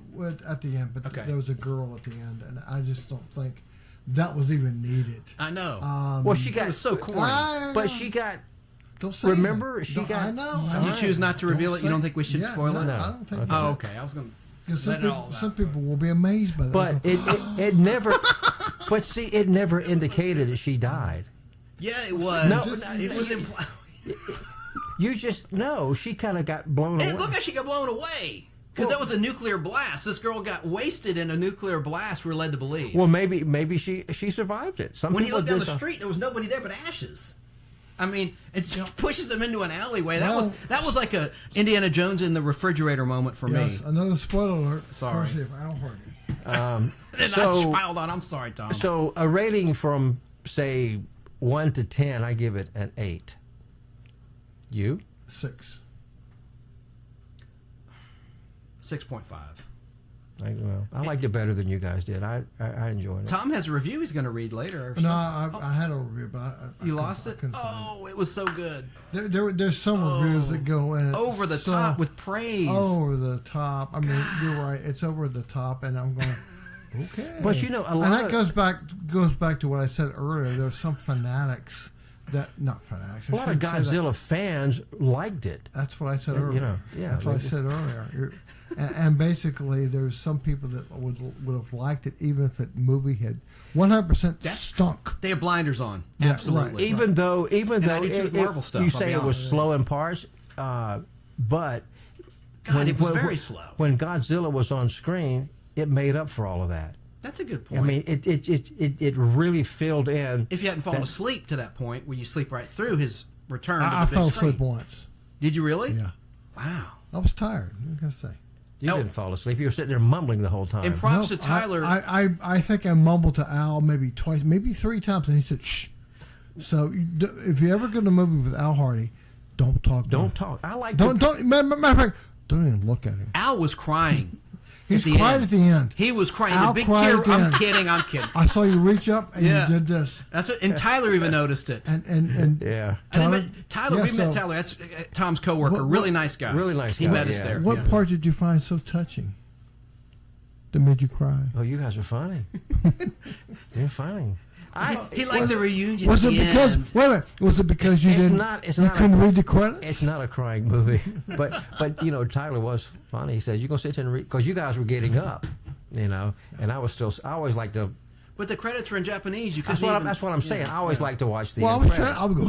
B: At the end, but there was a girl at the end, and I just don't think that was even needed.
D: I know.
C: Well, she got
D: so corny,
C: but she got.
B: Don't say.
C: Remember,
B: anything.
C: she got.
B: I know.
D: You choose not to reveal it. You don't think we should spoil it?
B: No, I don't think.
C: Okay.
D: Oh, okay. I was going to.
B: Some people will be amazed by that.
C: But it never. But see, it never indicated that she died.
D: Yeah, it was.
C: No,
D: it was implied.
C: You just she kind of got blown away.
D: Hey, look how she got blown away. Because that was a nuclear blast. This girl got wasted in a nuclear blast, we're led to believe.
C: Well, maybe she survived it.
D: When he looked down the street, there was nobody there but ashes. I mean, it pushes him into an alleyway. That was like a Indiana Jones in the refrigerator moment for me.
B: Another spoiler alert.
D: Sorry.
B: Hardy.
C: So
D: I piled on. I'm sorry, Tom.
C: So a rating from say 1 to 10, I give it an 8. You?
B: 6.
D: 6.5.
C: I liked it better than you guys did. I enjoyed it.
D: Tom has a review he's going to read later. Or
B: No,
D: something.
B: I had a review, but
D: You lost it? Oh, it was so good.
B: There's some reviews that go in
D: Over the top with praise.
B: Over the top. I mean, you're right. It's over the top, and I'm going, okay.
C: But you know,
B: and that goes back to what I said earlier. There's some fanatics that not fanatics.
C: A lot of Godzilla fans liked it.
B: That's what I said earlier. That's what I said earlier. And basically, there's some people that would have liked it even if the movie had 100% stunk.
D: They have blinders on.
B: Yeah,
D: Absolutely.
B: right.
C: Even though
D: Marvel stuff,
C: you say it was slow in parts, but
D: it was very slow.
C: When Godzilla was on screen, it made up for all of that.
D: That's a good point.
C: I mean, it really filled in.
D: If you hadn't fallen asleep to that point, where you sleep right through his return to the
B: I
D: big
B: fell
D: screen.
B: asleep once.
D: Did you really?
B: Yeah.
D: Wow.
B: I was tired. What can I say?
C: You didn't fall asleep. You were sitting there mumbling the whole time.
D: And props to Tyler.
B: I think I mumbled to Al maybe twice, maybe 3 times, and he said, shh. So if you ever go to a movie with Al Hardee, don't talk.
C: Don't talk. I like
B: Matter of fact, don't even look at him.
D: Al was crying.
B: He's quiet at the end.
D: He was crying.
B: Al
D: The big
B: cried
D: tear.
B: at the
D: I'm
B: end.
D: kidding.
B: I saw you reach up and you did this.
D: That's what. And Tyler even noticed it.
B: And
C: yeah.
D: Tyler, we met Tyler. That's Tom's coworker. Really nice guy.
C: Really nice guy.
D: He met us there.
B: What part did you find so touching that made you cry?
C: Oh, you guys are funny. You're funny.
D: He liked the reunion.
B: Was it because? Wait a minute. Was it because you couldn't read the credits?
C: It's not a crying movie, but you know, Tyler was funny. He says, "You gonna sit there and read?" Because you guys were getting up, you know, and I always like to.
D: But the credits were in Japanese. You
C: that's what I'm saying. I always like to watch the.
B: Well, I would go.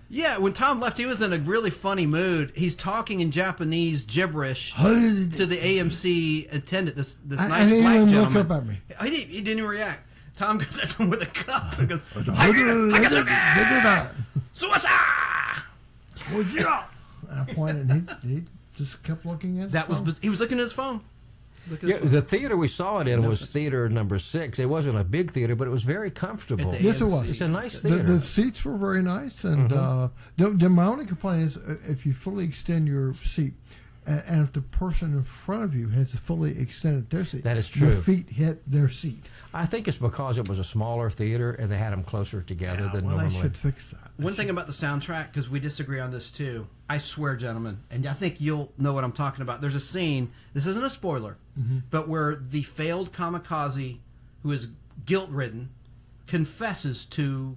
D: Yeah, when Tom left, he was in a really funny mood. He's talking in Japanese gibberish to the AMC attendant. This nice black
B: gentleman.
D: gentleman.
B: Look up at me.
D: He didn't even react. Tom goes at him with a cup and goes, Suasa!
B: And I pointed, and he just kept looking at it.
D: He was looking at his phone.
C: Yeah, the theater we saw it in was theater number 6. It wasn't a big theater, but it was very comfortable.
B: Yes, it was.
C: It's a nice theater.
B: The seats were very nice, and my only complaint is if you fully extend your seat, and if the person in front of you has fully extended their seat,
C: that is true.
B: Your feet hit their seat.
C: I think it's because it was a smaller theater and they had them closer together than normally.
B: They should fix that.
D: One thing about the soundtrack, because we disagree on this too, I swear, gentlemen, and I think you'll know what I'm talking about. There's a scene, this isn't a spoiler, but where the failed kamikaze, who is guilt-ridden, confesses to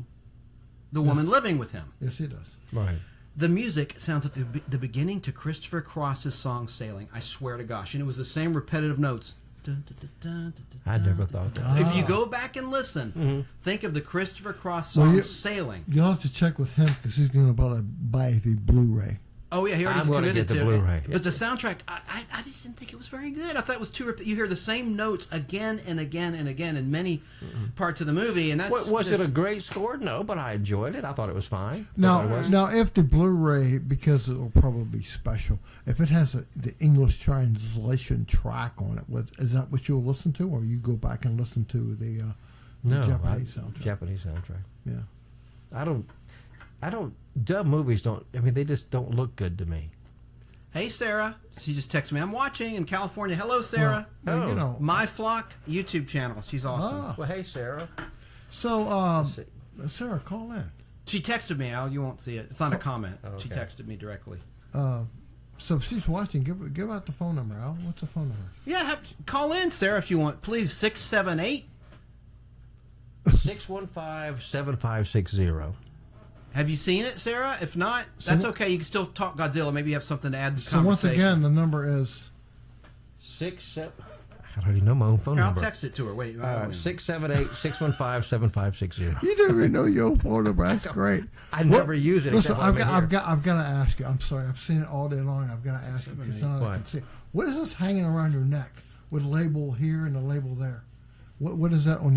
D: the woman living with him.
B: Yes, he does.
C: Right.
D: The music sounds like the beginning to Christopher Cross's song "Sailing." I swear to gosh, and it was the same repetitive notes.
C: I never thought that.
D: If you go back and listen, think of the Christopher Cross song "Sailing."
B: You'll have to check with him because he's going to buy the Blu-ray.
D: Oh yeah, he already
C: I'm going to
D: committed
C: get the
D: to
C: Blu-ray.
D: it. But the soundtrack, I just didn't think it was very good. I thought it was too. You hear the same notes again and again and again in many parts of the movie, and that's.
C: Was it a great score? No, but I enjoyed it. I thought it was fine.
B: Now, if the Blu-ray, because it will probably be special, if it has the English translation track on it, is that what you'll listen to, or you go back and listen to the Japanese soundtrack?
C: Japanese soundtrack.
B: Yeah.
C: I don't. Dub movies don't. I mean, they just don't look good to me.
D: Hey, Sara. She just texted me. I'm watching in California. Hello, Sara.
B: Well, you know,
D: MYFLŽCK YouTube channel. She's awesome.
C: Well, hey, Sara.
B: So, Sara, call in.
D: She texted me, Al. You won't see it. It's not a comment.
C: Oh, okay.
D: She texted me directly.
B: So if she's watching, give out the phone number, Al. What's the phone number?
D: Yeah, call in, Sara, if you want. Please, 678.
C: 615-7560.
D: Have you seen it, Sara? If not, that's okay. You can still talk Godzilla. Maybe you have something to add to the
B: conversation. Once again, the number is
C: 67. I don't even know my own phone number.
D: I'll text it to her. Wait.
C: 678-615-7560.
B: You don't even know your phone number. That's great.
C: I never use it.
B: Listen, I've got to ask you. I'm sorry. I've seen it all day long. I've got to ask you because now I can see. What is this hanging around your neck with a label here and a label there? What is that on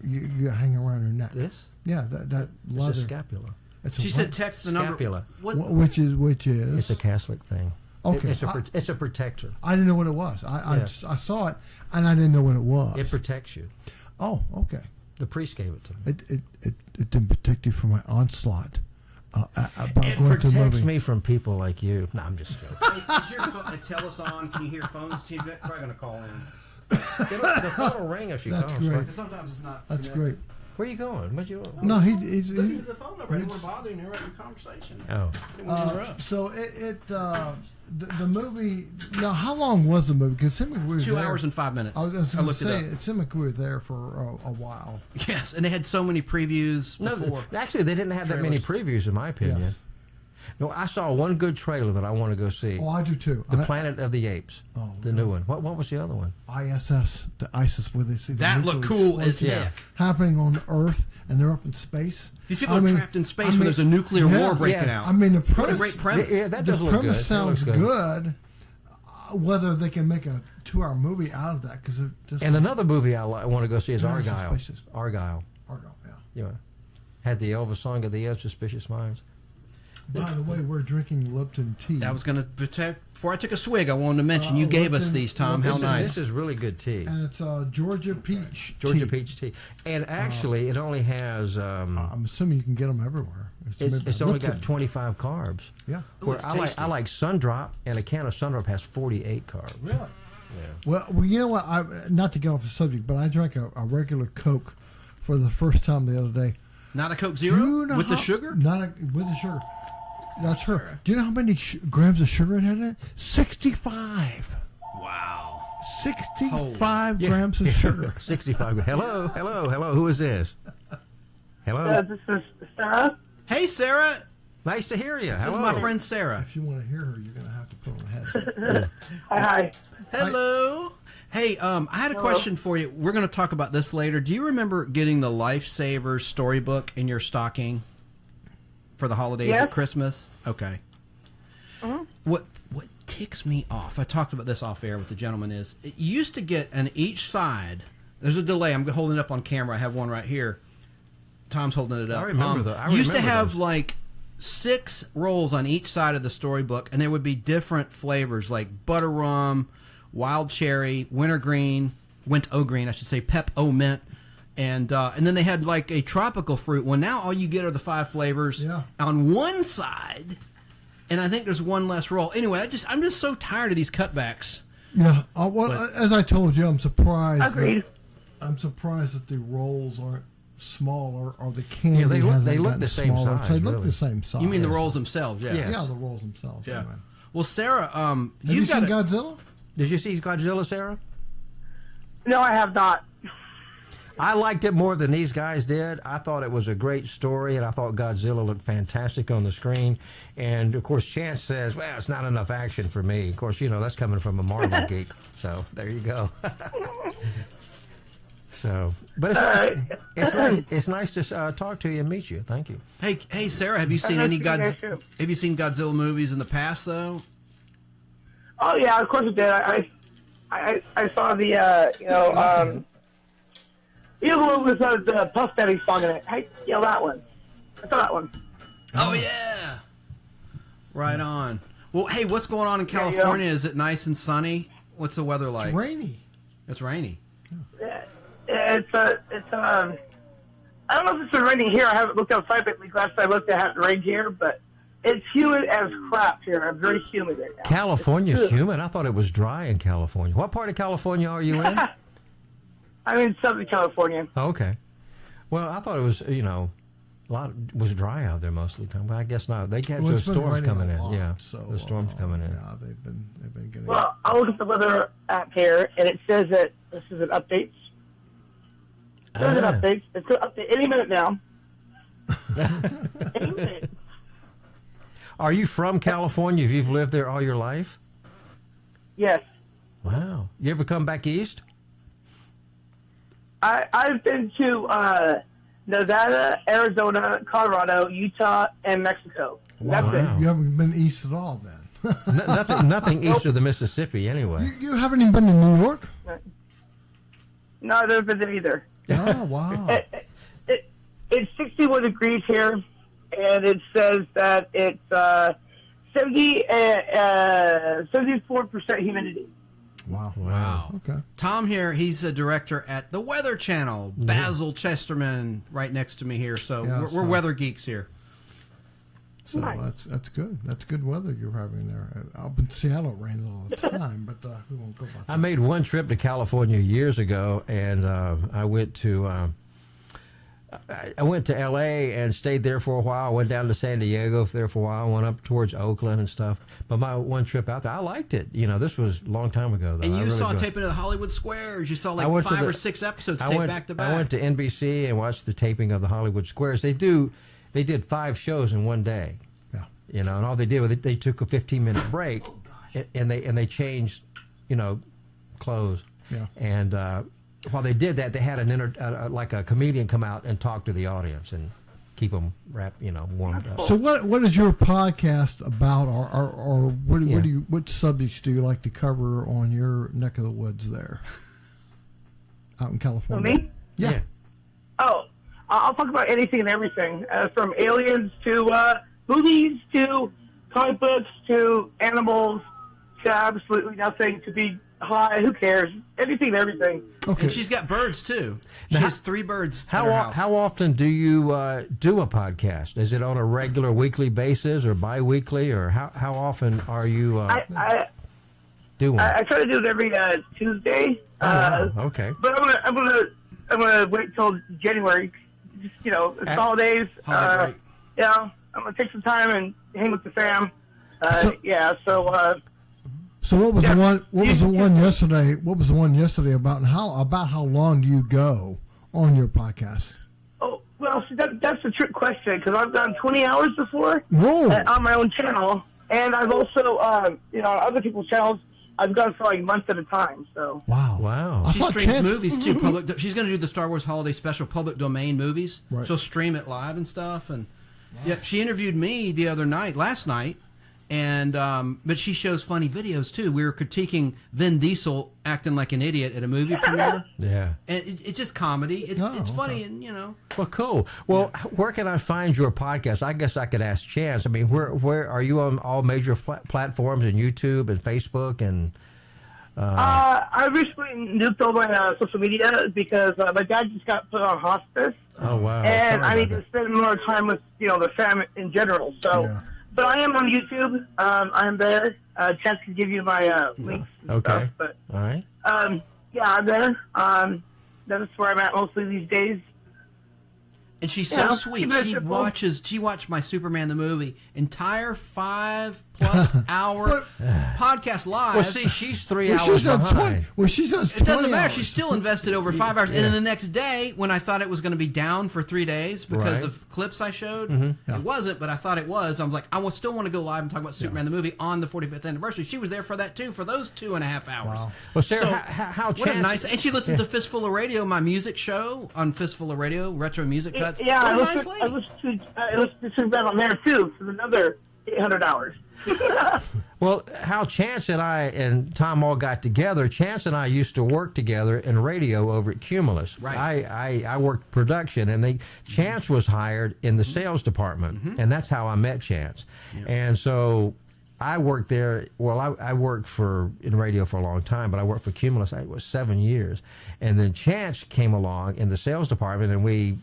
B: you hang around your neck?
D: This?
B: Yeah, that leather.
C: It's a scapula.
D: She said text the number.
C: Scapula.
B: Which is?
C: It's a Catholic thing.
B: Okay.
C: It's a protector.
B: I didn't know what it was. I saw it, and I didn't know what it was.
C: It protects you.
B: Oh, okay.
C: The priest gave it to me.
B: It didn't protect you from my onslaught about
C: It
B: going to a
C: protects
B: movie.
C: me from people like you. No, I'm just joking.
D: Is your phone, tell us on? Can you hear phones? She's probably going to call in.
C: The phone will ring if she
B: That's
C: calls.
B: great.
C: Right?
D: Because sometimes it's not.
B: That's
D: connected.
B: great.
C: Where are you going? What you?
B: No, he's
D: Look at the phone number. I didn't want to bother you and interrupt your conversation.
C: Oh,
D: Didn't want to interrupt.
B: so the movie. Now, how long was the movie? Because it seemed like we were
D: 2
B: there.
D: hours and 5 minutes.
B: I was going to
D: looked
B: say
D: it up.
B: it seemed like we were there for a while.
D: Yes, and they had so many previews before.
C: no. Actually, they didn't have that many previews, in my opinion.
B: Yes.
C: No, I saw one good trailer that I want to go see.
B: Oh, I do too.
C: The Planet of the Apes.
B: Oh,
C: the new one. What was the other one?
B: ISS, the ISIS, where they see the
D: That looked
B: nuclear
D: cool as
B: explosion
D: heck.
B: happening on Earth, and they're up in space.
D: These people are trapped in space where there's a nuclear war breaking out.
B: I mean, the
D: What a
B: premise,
D: great premise.
C: Yeah, that
B: the
C: does look good.
B: premise
C: That
B: sounds
C: looks
B: good. Whether they can make a 2-hour movie out of that, because
C: And another movie I want to go see is
B: International
C: Argyle.
B: Space Station.
C: Argyle.
B: Argo, yeah.
C: You know, had the Elvis song at the end, Suspicious Minds.
B: By the way, we're drinking Lipton tea.
D: That was going to protect. Before I took a swig, I wanted to mention you gave us
B: Lipton-
D: these, Tom. How
B: Lipton-
D: nice.
C: This is really good tea.
B: And it's Georgia peach.
C: Georgia
B: tea.
C: peach tea. And actually, it only has.
B: I'm assuming you can get them everywhere. made by
C: It's only
B: Lipton.
C: got 25 carbs.
B: Yeah.
C: Where
D: it's
C: I
D: tasty.
C: like Sundrop, and a can of Sundrop has 48 carbs.
B: Really? Well, you know what? Not to get off the subject, but I drank a regular Coke for the first time the other day.
D: Not a Coke
B: Do
D: Zero
B: you know
D: with the
B: how-
D: sugar?
B: With the sugar. That's her. Do you know how many grams of sugar it had in it? 65.
D: Wow.
B: 65 grams of sugar.
C: 65. Hello. Who is this? Hello.
G: This is Sara.
D: Hey, Sarah.
C: Nice to hear you.
D: This
C: Hello.
D: is my friend Sarah.
B: If you want to hear her, you're going to have to put on a headset.
G: Hi.
D: Hello. Hey, I had a question for you. We're going to talk about this later. Do you remember getting the Lifesavers storybook in your stocking for the holidays
G: Yes.
D: at Christmas? Okay. What ticks me off, I talked about this off air with the gentleman, is you used to get on each side, there's a delay, I'm holding it up on camera, I have one right here. Tom's holding it up.
C: I remember that. I
D: you used to
C: remember
D: have
C: those.
D: like 6 rolls on each side of the storybook, and there would be different flavors like butter rum, wild cherry, wintergreen, green, I should say, pep-o mint, and then they had like a tropical fruit. Well, now all you get are the 5 flavors on one side, and I think there's one less roll. Anyway, I'm just so tired of these cutbacks.
B: Yeah. As I told you, I'm surprised.
G: Agreed.
B: I'm surprised that the rolls aren't smaller, or the candy
C: Yeah, they look-
B: hasn't
C: they look
B: gotten
C: the same
B: smaller.
C: size,
B: They look
C: really.
B: the same size.
D: You mean the rolls themselves? Yeah.
C: Yeah.
B: Yeah, the rolls themselves.
D: Yeah.
B: Anyway.
D: Well, Sarah,
B: Have you
D: you've
B: seen
D: got
B: Godzilla?
C: Did you see Godzilla, Sarah?
G: No, I have not.
C: I liked it more than these guys did. I thought it was a great story, and I thought Godzilla looked fantastic on the screen. And, of course, Chance says, well, it's not enough action for me. Of course, you know, that's coming from a Marvel geek. So, there you go. So, but it's nice to talk to you and meet you. Thank you.
D: Hey, Sarah, have you seen
G: nice
D: any
G: to meet you, too.
D: Have you seen Godzilla movies in the past though?
G: Oh yeah, of course I did. I saw the with the Puff Daddy song in it. Hey, yeah, that one. I saw that one.
D: Oh yeah. Right on. Well, hey, what's going on in
G: Yeah, yeah.
D: California? Is it nice and sunny? What's the weather like?
B: It's rainy.
D: It's rainy.
G: It's I don't know if it's been raining here. I haven't looked outside, but last I looked, it hadn't rained here. But it's humid as crap here. I'm very humid right now.
C: California's humid? I thought it was dry in California. What part of California are you in?
G: I'm in Southern California.
C: Oh, okay. Well, I thought it was, was dry out there most of the time, but I guess not. They had
B: Well,
C: those
B: it's been
C: storms
B: raining
C: coming
B: a
C: in.
B: lot,
C: Yeah,
B: so,
C: the storms coming in.
B: Yeah, they've been getting.
G: Well, I'll look at the weather app here, and it says that this is an update. There's an update. It's going to update any minute now. Any minute.
C: Are you from California? Have you lived there all your life?
G: Yes.
C: Wow. You ever come back east?
G: I've been to Nevada, Arizona, Colorado, Utah, and Mexico.
B: Wow.
G: That's
B: You haven't been east at all then.
C: Nothing east of the Mississippi, anyway.
B: You haven't even been to New York?
G: it. No, I've never been there either.
B: Oh, wow.
G: It's 61 degrees here, and it says that it's 74% humidity.
B: Wow.
D: Wow.
B: Okay.
D: Tom here, he's a director at the Weather Channel. Basil Chesterman right next to me here, so
B: Yeah,
D: we're
B: so-
D: weather geeks here.
B: So that's good. That's good weather you're having there. Up in Seattle, it rains all the time, but we won't go about that.
C: I made one trip to California years ago, and I went to L.A. and stayed there for a while. I went down to San Diego there for a while. Went up towards Oakland and stuff. But my one trip out there, I liked it. This was a long time ago, though.
D: And you
C: really
D: saw taping of the Hollywood Squares. You saw like 5 or 6 episodes taped back to back.
C: I went to NBC and watched the taping of the Hollywood Squares. They did 5 shows in one day. Yeah. And all they did was they took a 15-minute break, and they changed, clothes.
B: Yeah.
C: And while they did that, they had like a comedian come out and talk to the audience and keep them warmed up.
B: So what is your podcast about, or what subjects do you like to cover on your neck of the woods there, out in California?
G: Me?
B: Yeah.
G: Oh, I'll talk about anything and everything, from aliens to movies to comic books to animals to absolutely nothing, to be high. Who cares? Anything and everything.
B: Okay.
D: And she's got birds too. She has 3 birds.
C: How often do you do a podcast? Is it on a regular weekly basis or bi-weekly, or how often are you doing?
G: I try to do it every Tuesday.
C: Okay.
G: But I'm gonna wait till January. Just it's holidays.
D: Holiday break.
G: Yeah, I'm gonna take some time and hang with the fam.
B: So what was the one? What was the one yesterday? What was the one yesterday about? And how long do you go on your podcast?
G: Oh well, see, that's a trick question, because I've done 20 hours before
B: Whoa.
G: On my own channel, and I've also on other people's channels. I've gone for like months at a time. So
B: wow.
D: She streams movies too. She's going to do the Star Wars Holiday Special public domain movies.
B: Right.
D: She'll stream it live and stuff. And she interviewed me last night. And but she shows funny videos too. We were critiquing Vin Diesel acting like an idiot at a movie premiere.
C: Yeah,
D: and it's just comedy. It's funny, and
C: Well, cool. Well, where can I find your podcast? I guess I could ask Chance. I mean, where are you on all major platforms, and YouTube and Facebook and?
G: I recently nuked all my social media because my dad just got put on hospice.
C: Oh wow!
G: And I need to spend more time with the fam in general. So. Yeah. But I am on YouTube. I'm there. Chance can give you my links. And stuff, but,
C: all right.
G: Yeah, I'm there. That's where I'm at mostly these days.
D: And she's so sweet. She watched my Superman the movie entire 5+ hour podcast live.
C: Well, see, she's 3 hours behind.
B: She's on 20
D: It doesn't matter.
B: hours.
D: She still invested over 5 hours. And then the next day, when I thought it was going to be down for 3 days because of clips I showed, it wasn't, but I thought it was. I was like, I still want to go live and talk about Superman the movie on the 45th anniversary. She was there for that too, for those 2.5 hours.
B: Wow.
C: Well, Sarah, how
D: what a nice. And she listens to Fistful of Radio, my music show on Fistful of Radio, retro music cuts.
G: Yeah, I listened to Superman on there too for another 800 hours.
C: Well, how Chance and I and Tom all got together, Chance and I used to work together in radio over at Cumulus.
D: Right.
C: I worked production, and Chance was hired in the sales department, and that's how I met Chance. Yep. And so I worked there. Well, I worked in radio for a long time, but I worked for Cumulus. It was 7 years. And then Chance came along in the sales department, and we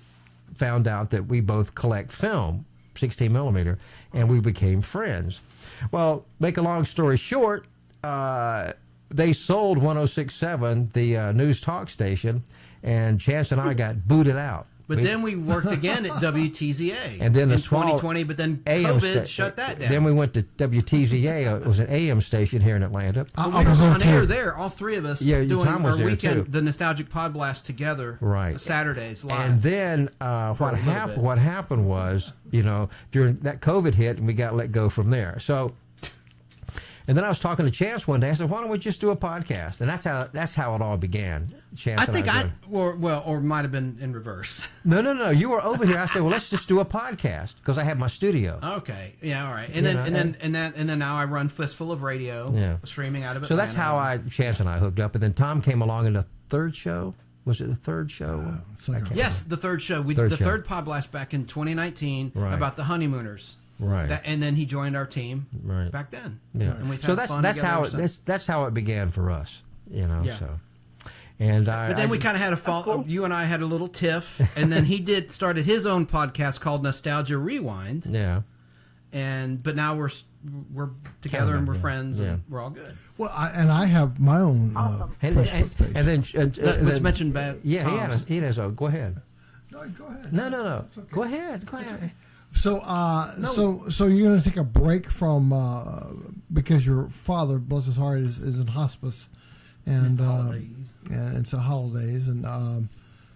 C: found out that we both collect film, 16 millimeter, and we became friends. Well, make a long story short, they sold 106.7, the news talk station, and Chance and I got booted out.
D: But then we worked again at WTZA
C: and then
D: in 2020, but then COVID shut that down.
C: Then we went to WTZA. It was an AM station here in Atlanta.
D: We were on air there, all 3 of us, doing
C: Tom was
D: our
C: there
D: weekend,
C: too.
D: the Nostalgic Podblast together, Saturdays live.
C: And then what happened was, during that COVID hit, and we got let go from there. So. And then I was talking to Chance one day. I said, "Why don't we just do a podcast?" And that's how it all began. Chance,
D: or might have been in reverse.
C: No. You were over here. I said, "Well, let's just do a podcast," because I had my studio.
D: Okay, yeah, all right. And then now I run Fistful of Radio, streaming out of Atlanta.
C: So that's how Chance and I hooked up. And then Tom came along in the 3rd show. Was it the 3rd show?
D: Yes, the 3rd show. The third Podblast back in 2019 about the honeymooners.
C: Right,
D: and then he joined our team back then.
C: Yeah,
D: and we've
C: so that's how it began for us. So. And
D: but then we kind of had a fall. You and I had a little tiff, and then he started his own podcast called Nostalgia Rewind.
C: Yeah,
D: but now we're together and we're friends and we're all good.
B: Well, I have my own Facebook page.
C: And then
D: let's mention bad.
C: Yeah, he has a. Go ahead.
B: No, go ahead.
C: No.
B: Okay.
C: Go ahead. Okay.
B: So, so you're going to take a break from because your father, bless his heart, is in hospice, and it's the holidays, and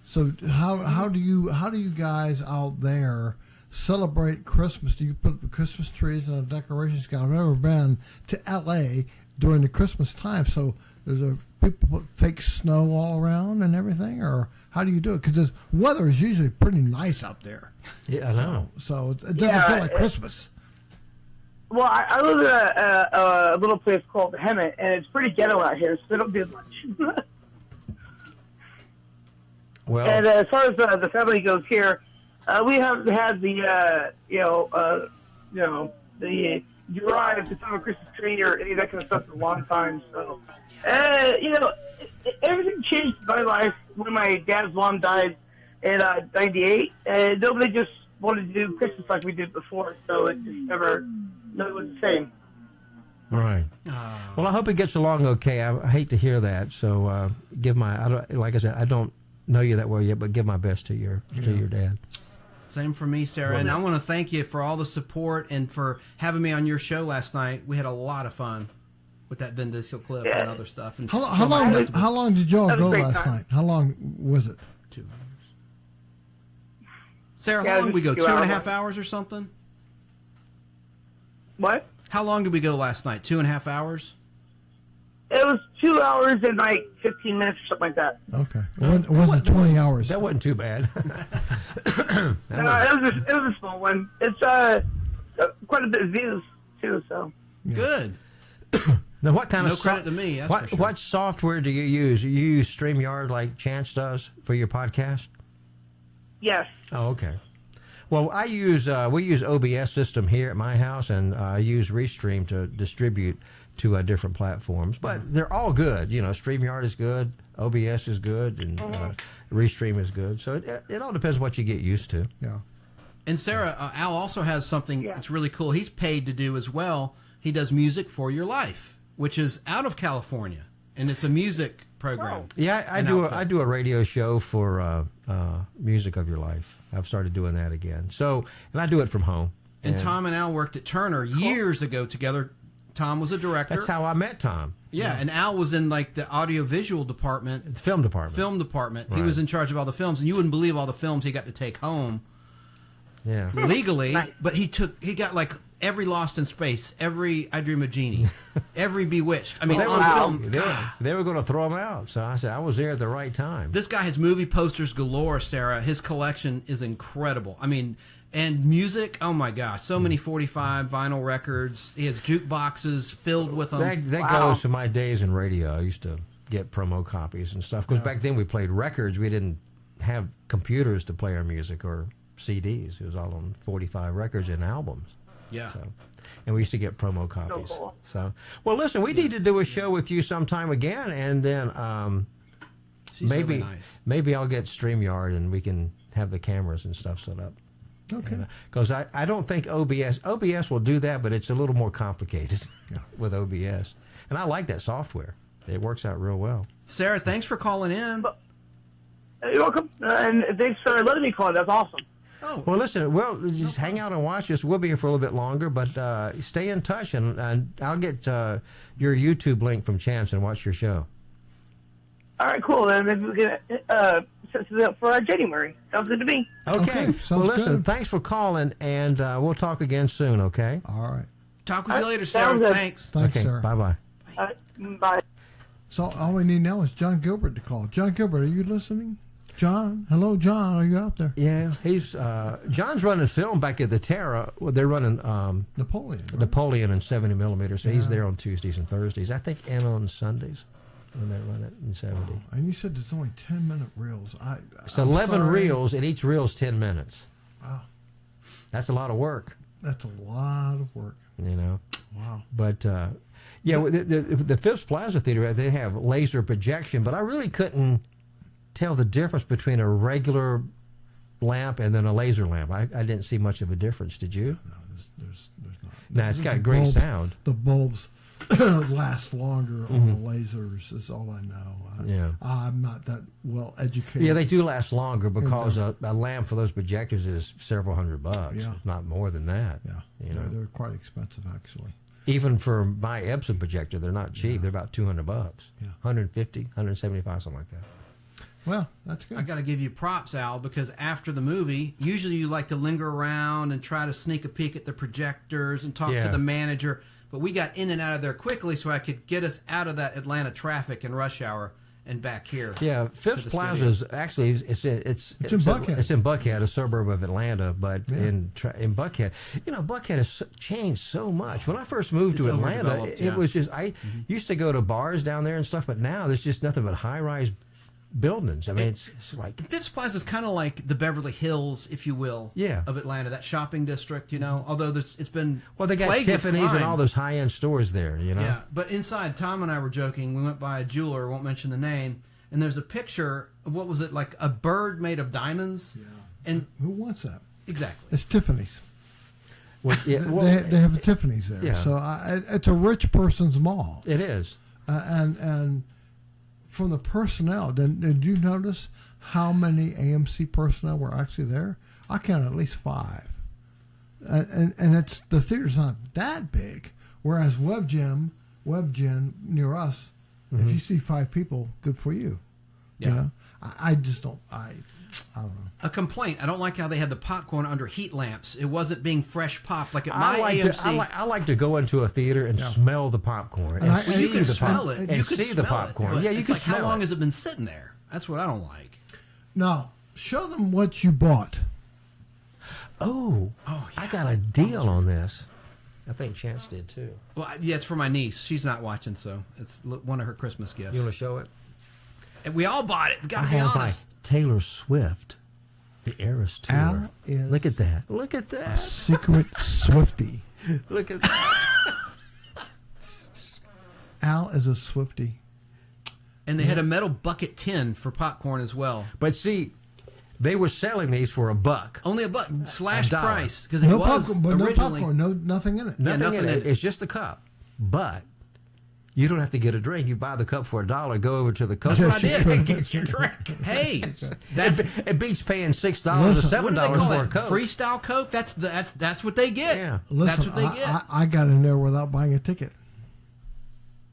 B: so how do you guys out there celebrate Christmas? Do you put the Christmas trees and the decorations? I've never been to LA during the Christmas time, so there's people put fake snow all around and everything, or how do you do it? Because the weather is usually pretty nice out there.
C: Yeah, I know.
B: So it doesn't feel like Christmas.
G: Well, I live in a little place called Hemet, and it's pretty ghetto out here, so they don't do much.
C: Well,
G: and as far as the family goes here, we haven't had the the drive to have a Christmas tree or any of that kind of stuff for a long time. So, everything changed in my life when my dad's mom died in '98, and nobody just wanted to do Christmas like we did before. So it just never was the same.
C: Right. Well, I hope it gets along okay. I hate to hear that. So like I said, I don't know you that well yet, but give my best to your dad.
D: Same for me, Sarah. And I want to thank you for all the support and for having me on your show last night. We had a lot of fun with that Vin Diesel clip and other stuff. And
B: how long did y'all go last night? How long was it?
D: 2 hours. Sarah, how long did we go? 2.5 hours or something?
G: What?
D: How long did we go last night? 2.5 hours?
G: It was 2 hours and like 15 minutes or something like that.
B: Okay. It wasn't 20 hours.
C: That wasn't too bad.
G: It was a small one. It's quite a bit of views too. So
D: good.
C: Now, what kind
D: no
C: of
D: credit to me? That's for sure.
C: What software do you use? You use StreamYard like Chance does for your podcast?
G: Yes.
C: Oh, okay. Well, we use OBS system here at my house, and I use Restream to distribute to different platforms. But they're all good. StreamYard is good, OBS is good, and Restream is good. So it all depends what you get used to.
B: Yeah.
D: And Sarah, Al also has something that's really cool. He's paid to do as well. He does Music for Your Life, which is out of California, and it's a music program.
C: Yeah, I do a radio show for Music of Your Life. I've started doing that again. So, and I do it from home.
D: And Tom and Al worked at Turner years ago together. Tom was a director.
C: That's how I met Tom.
D: Yeah, and Al was in like the audiovisual department.
C: The film department.
D: Right. He was in charge of all the films, and you wouldn't believe all the films he got to take home.
C: Yeah.
D: Legally, but he got like every Lost in Space, every I Dream of Jeannie, every Bewitched. I mean, on film.
C: They were going to throw him out. So I said, I was there at the right time.
D: This guy has movie posters galore, Sarah. His collection is incredible. I mean, and music, oh my gosh, so many 45 vinyl records. He has jukeboxes filled with them.
C: That goes to my days in radio. I used to get promo copies and stuff. Because back then we played records. We didn't have computers to play our music or CDs. It was all on 45 records and albums.
D: Yeah.
C: So, and we used to get promo copies. So, well, listen, we need to do a show with you sometime again, and then maybe I'll get StreamYard and we can have the cameras and stuff set up.
B: Okay.
C: Because I don't think OBS will do that, but it's a little more complicated with OBS. And I like that software. It works out real well.
D: Sarah, thanks for calling in.
G: You're welcome. And thanks for letting me call. That's awesome.
C: Oh. Well, listen, just hang out and watch us. We'll be here for a little bit longer, but stay in touch, and I'll get your YouTube link from Chance and watch your show.
G: All right, cool. Then maybe we can set it up for January. Sounds good to me.
C: Okay. Well, listen,
B: good.
C: Thanks for calling, and we'll talk again soon, okay?
B: All right.
D: Talk with you later, Sarah. Thanks.
B: Thanks,
C: okay,
B: Sarah.
C: Bye-bye.
G: Bye.
B: So all we need now is John Gilbert to call. John Gilbert, are you listening? John? Hello, John. Are you out there?
C: Yeah, he's John's running film back at the Terra. Well, they're running
B: Napoleon. Right?
C: Napoleon in 70 millimeters. So he's there on Tuesdays and Thursdays. I think, and on Sundays when they run it in 70.
B: Oh, and you said it's only 10-minute reels.
C: It's 11 reels, and each reel's 10 minutes.
B: Wow,
C: that's a lot of work.
B: That's a lot of work. Wow.
C: But yeah, the Phipps Plaza Theater, they have laser projection, but I really couldn't tell the difference between a regular lamp and then a laser lamp. I didn't see much of a difference. Did you?
B: No, there's
C: Now it's got great sound.
B: The bulbs last longer on the lasers is all I know. I'm not that well educated.
C: Yeah, they do last longer because a lamp for those projectors is several $100, not more than that.
B: Yeah,
C: you know,
B: they're quite expensive actually.
C: Even for my Epson projector, they're not cheap. They're about $200, 150, 175, something like that.
B: Well, that's good.
D: I got to give you props, Al, because after the movie, usually you like to linger around and try to sneak a peek at the projectors and talk to the manager. But we got in and out of there quickly so I could get us out of that Atlanta traffic and rush hour and back here.
C: Yeah, Phipps Plaza is actually it's in Buckhead. It's in Buckhead, a suburb of Atlanta, but in Buckhead, you know, Buckhead has changed so much. When I first moved to Atlanta, it was just I used to go to bars down there and stuff, but now there's just nothing but high-rise buildings. I mean, it's like
D: Phipps Plaza is kind of like the Beverly Hills, if you will, of Atlanta, that shopping district. You know, although it's been
C: they got Tiffany's and all those high-end stores there. You know,
D: but inside, Tom and I were joking. We went by a jeweler, won't mention the name, and there's a picture of what was it, like a bird made of diamonds? Yeah. And
B: who wants that?
D: Exactly.
B: It's Tiffany's.
C: Well,
B: they have a Tiffany's there.
C: Yeah.
B: So it's a rich person's mall.
C: It is.
B: And from the personnel, did you notice how many AMC personnel were actually there? I counted at least 5. And it's the theater's not that big. Whereas WebGen near us, if you see 5 people, good for you.
D: Yeah.
B: You know? I just don't. I don't know.
D: A complaint. I don't like how they had the popcorn under heat lamps. It wasn't being fresh pop like at my AMC.
C: I like to go into a theater and smell the popcorn and see the
D: smell it.
C: and see the popcorn. Yeah, you can smell it.
D: How long has it been sitting there? That's what I don't like.
B: Now, show them what you bought.
C: Oh, I got a deal on this. I think Chance did too.
D: Well, yeah, it's for my niece. She's not watching, so it's one of her Christmas gifts.
C: You want to show it?
D: And we all bought it. We got to
C: I
D: be
C: have
D: honest.
C: by Taylor Swift, the Eras Tour.
B: Al is
C: Look at that. Look at
B: a
C: that.
B: secret Swiftie.
C: Look at that.
B: Al is a Swiftie.
D: And they had a metal bucket tin for popcorn as well.
C: But see, they were selling these for $1.
D: Only $1 slash
C: $1.
D: price because
B: No
D: it was
B: popcorn, but
D: originally
B: no popcorn, nothing in it.
C: Nothing in it. It's just the cup. But you don't have to get a drink. You buy the cup for $1. Go over to the cup.
D: That's what I did.
C: and get your drink.
D: Hey,
C: it beats paying $6
B: Listen,
C: or
D: what do they
C: $7
D: call
C: for a
D: it?
C: Coke.
D: Freestyle Coke. That's what they get.
C: Yeah.
B: Listen,
D: that's what they get.
B: I got in there without buying a ticket.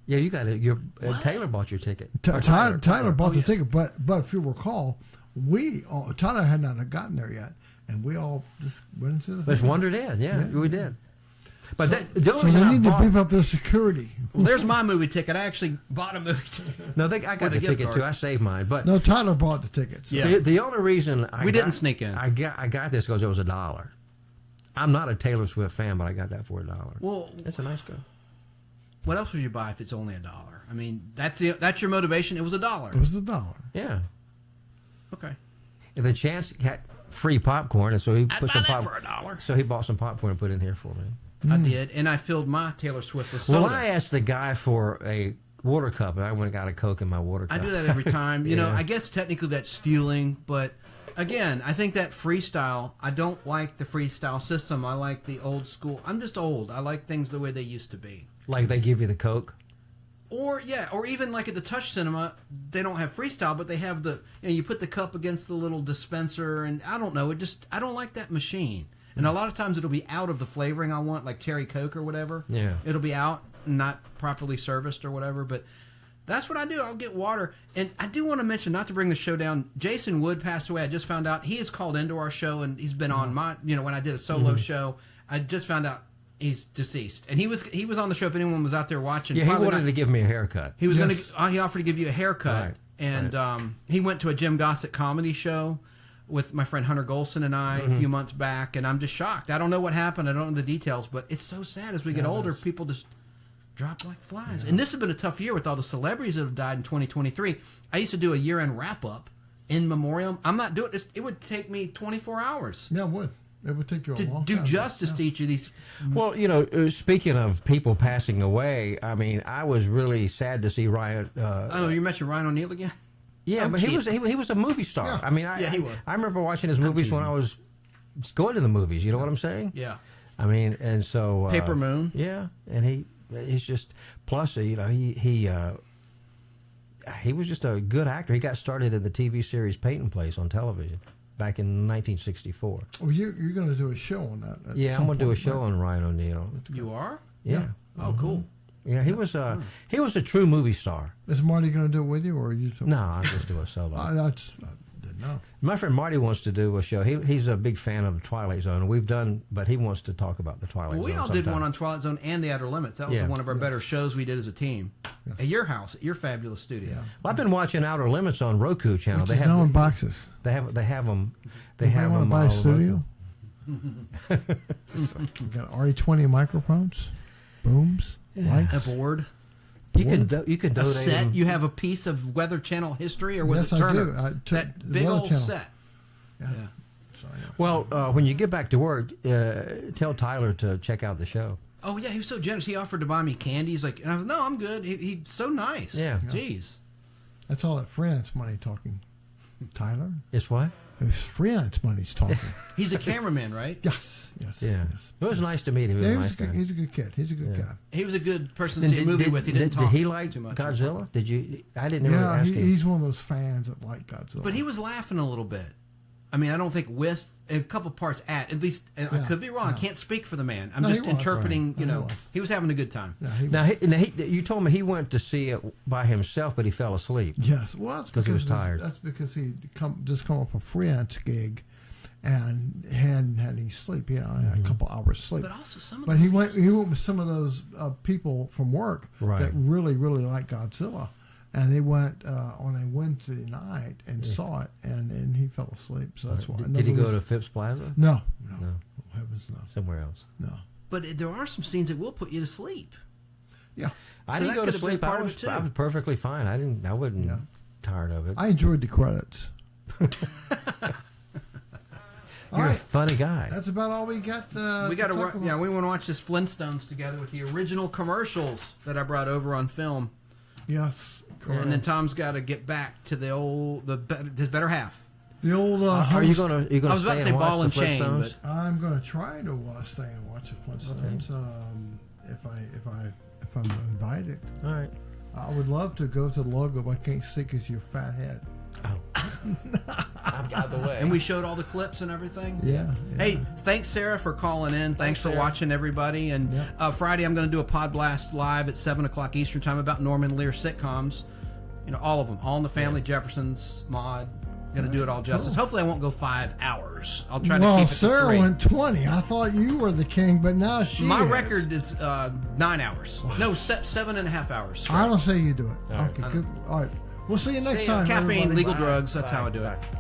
C: Yeah, you got it. Taylor bought your ticket.
B: Tyler bought the ticket, but if you recall, Tyler had not gotten there yet, and we all just went into the
C: Just
B: thing.
C: wandered in. Yeah, we did. But the
B: So
C: only reason
B: they
C: I
B: need
C: bought,
B: to beef up their security.
D: Well, there's my movie ticket. I actually bought a movie ticket.
C: No, I got the
D: gift
C: ticket
D: card.
C: too. I saved mine. But
B: No, Tyler bought the tickets.
D: Yeah.
C: the only reason
D: We didn't sneak in.
C: I got this because it was $1. I'm not a Taylor Swift fan, but I got that for $1.
D: Well,
C: It's a nice go.
D: what else would you buy if it's only $1? I mean, that's your motivation. It was $1.
B: It was $1.
C: Yeah.
D: Okay.
C: And the Chance had free popcorn, and so he put some
D: that
C: popcorn.
D: for $1.
C: So he bought some popcorn and put it in here for me.
D: I did, and I filled my Taylor Swift with soda.
C: Well, I asked the guy for a water cup, and I went and got a Coke in my water cup.
D: I do that every time. You know,
C: Yeah.
D: I guess technically that's stealing, but again, I think that freestyle, I don't like the freestyle system. I like the old school. I'm just old. I like things the way they used to be.
C: Like they give you the Coke.
D: Or even like at the Touch Cinema, they don't have freestyle, but they have you put the cup against the little dispenser, and I don't know, I don't like that machine. And a lot of times it'll be out of the flavoring I want, like cherry Coke or whatever.
C: Yeah.
D: It'll be out, not properly serviced or whatever, but that's what I do. I'll get water. And I do want to mention, not to bring the show down, Jason Wood passed away. I just found out. He is called into our show, and he's been on my, when I did a solo show, I just found out he's deceased. And he was on the show if anyone was out there watching.
C: Yeah, he wanted to give me a haircut.
D: He was
B: Yes.
D: he offered to give you a haircut.
C: Right.
D: And he went to a Jim Gossett comedy show with my friend Hunter Golson and I a few months back, and I'm just shocked. I don't know what happened. I don't know the details, but it's so sad. As we get older, people just drop like flies. And this has been a tough year with all the celebrities that have died in 2023. I used to do a year-end wrap-up in memoriam. I'm not doing this. It would take me 24 hours
B: Yeah, it would. It would take you a
D: to
B: long
D: do
B: time.
D: justice to each of these.
C: Well, speaking of people passing away, I mean, I was really sad to see Ryan.
D: You mentioned Ryan O'Neal again?
C: Yeah,
D: I'm
C: but
D: cheap.
C: he was a movie star.
B: Yeah.
C: I mean,
D: he was.
C: I remember watching his movies when I was going to the movies. You know what I'm saying?
D: Yeah.
C: I mean, and so
D: Paper Moon.
C: Yeah, and he's just plus he was just a good actor. He got started in the TV series Peyton Place on television back in 1964.
B: Well, you're going to do a show on that.
C: Yeah, I'm going to do a show on Ryan O'Neal.
D: You are?
C: Yeah.
D: Oh, cool.
C: Yeah, he was a true movie star.
B: Is Marty going to do it with you, or are you?
C: No, I'll just do a solo.
B: I didn't know.
C: My friend Marty wants to do a show. He's a big fan of the Twilight Zone. We've done, but he wants to talk about the Twilight Zone.
D: We all did one on Twilight Zone and the Outer Limits. That was one of our better shows we did as a team. At your house, at your fabulous studio.
B: Yeah.
C: Well, I've been watching Outer Limits on Roku channel.
B: Which is now in boxes.
C: They have them. They
B: Anybody
C: have
B: want
C: them
B: to buy
C: all
B: a
C: over
B: studio? We got RE20 microphones, booms, lights.
D: A board.
C: You can donate
D: A set.
C: them.
D: You have a piece of Weather Channel history, or was
B: Yes,
D: it Turner?
B: I do.
D: That big
B: Weather
D: old
B: Channel.
D: set.
B: Yeah.
D: Yeah.
B: So, yeah.
C: Well, when you get back to work, tell Tyler to check out the show.
D: Oh yeah, he was so generous. He offered to buy me candy. He's like, and I was, no, I'm good. He's so nice.
C: Yeah.
D: Jeez.
B: That's all that freelance money talking. Tyler?
C: It's what?
B: It's freelance money's talking.
D: He's a cameraman, right?
B: Yes.
C: Yeah.
B: Yes.
C: It was nice to meet him. He was
B: Yeah,
C: a nice guy.
B: he's a good kid. He's a good guy.
D: He was a good person to see a movie with. He didn't talk
C: Did he like
D: too much.
C: Godzilla? Did you? I didn't ever
B: Yeah,
C: ask him.
B: he's one of those fans that like Godzilla.
D: But he was laughing a little bit. I mean, I don't think with a couple parts at least. And I could be wrong. I can't speak for the man. I'm
B: No,
D: just
B: he was.
D: interpreting.
B: Right.
D: You
B: No,
D: know,
B: he was.
D: he was having a good time.
B: Yeah, he
C: Now,
B: was.
C: you told me he went to see it by himself, but he fell asleep.
B: Yes, well, that's
C: 'Cause he was tired.
B: That's because he just come off a freelance gig, and hadn't had any sleep. You know, had a couple hours sleep.
D: But also some of
B: But
D: the
B: he went with some of those people from work
C: Right.
B: that really like Godzilla, and they went on a Wednesday night and saw it, and he fell asleep. So that's why.
C: Did he go to Phipps Plaza?
B: No.
C: No.
B: Oh, heavens no.
C: Somewhere else.
B: No.
D: But there are some scenes that will put you to sleep.
B: Yeah.
C: I
D: So
C: didn't
D: that
C: go to
D: could have been
C: sleep.
D: part
C: I
D: of
C: was,
D: it, too.
C: I was perfectly fine. I wasn't
B: Yeah.
C: tired of it.
B: I enjoyed the credits. All
C: You're a
B: right.
C: funny guy.
B: That's about all we got.
D: We got
B: to
D: to.
B: talk about.
D: Yeah, we want to watch this Flintstones together with the original commercials that I brought over on film.
B: Yes. Correct.
D: And then Tom's got to get back to his better half.
B: The old.
C: Are you gonna?
D: I was about to say Ball and Chain,
C: Flintstones?
D: but
B: I'm going to try to stay and watch the Flintstones. If I'm invited.
C: All right.
B: I would love to go to the logo, but I can't see because you're fat head.
C: Oh. I'm out of the way.
D: and we showed all the clips and everything.
B: Yeah.
D: Hey, thanks Sarah for calling in. Thanks for
C: Sarah.
D: watching, everybody. And Friday I'm going to do a Podblast live at 7:00 Eastern time about Norman Lear sitcoms. You know, all of them, All in the Family, Jefferson's, Maude. Going to do it all justice.
B: Cool.
D: Hopefully I won't go 5 hours. I'll try to
B: Well,
D: keep it to
B: Sarah
D: 3.
B: went 20. I thought you were the king, but now she
D: My
B: is.
D: record is 9 hours. No, 7.5 hours.
B: I don't say you do it.
C: All right.
B: Okay, good. All right. We'll see you next time.
D: Caffeine,
B: everybody.
D: legal drugs. That's how I do it.
C: Bye.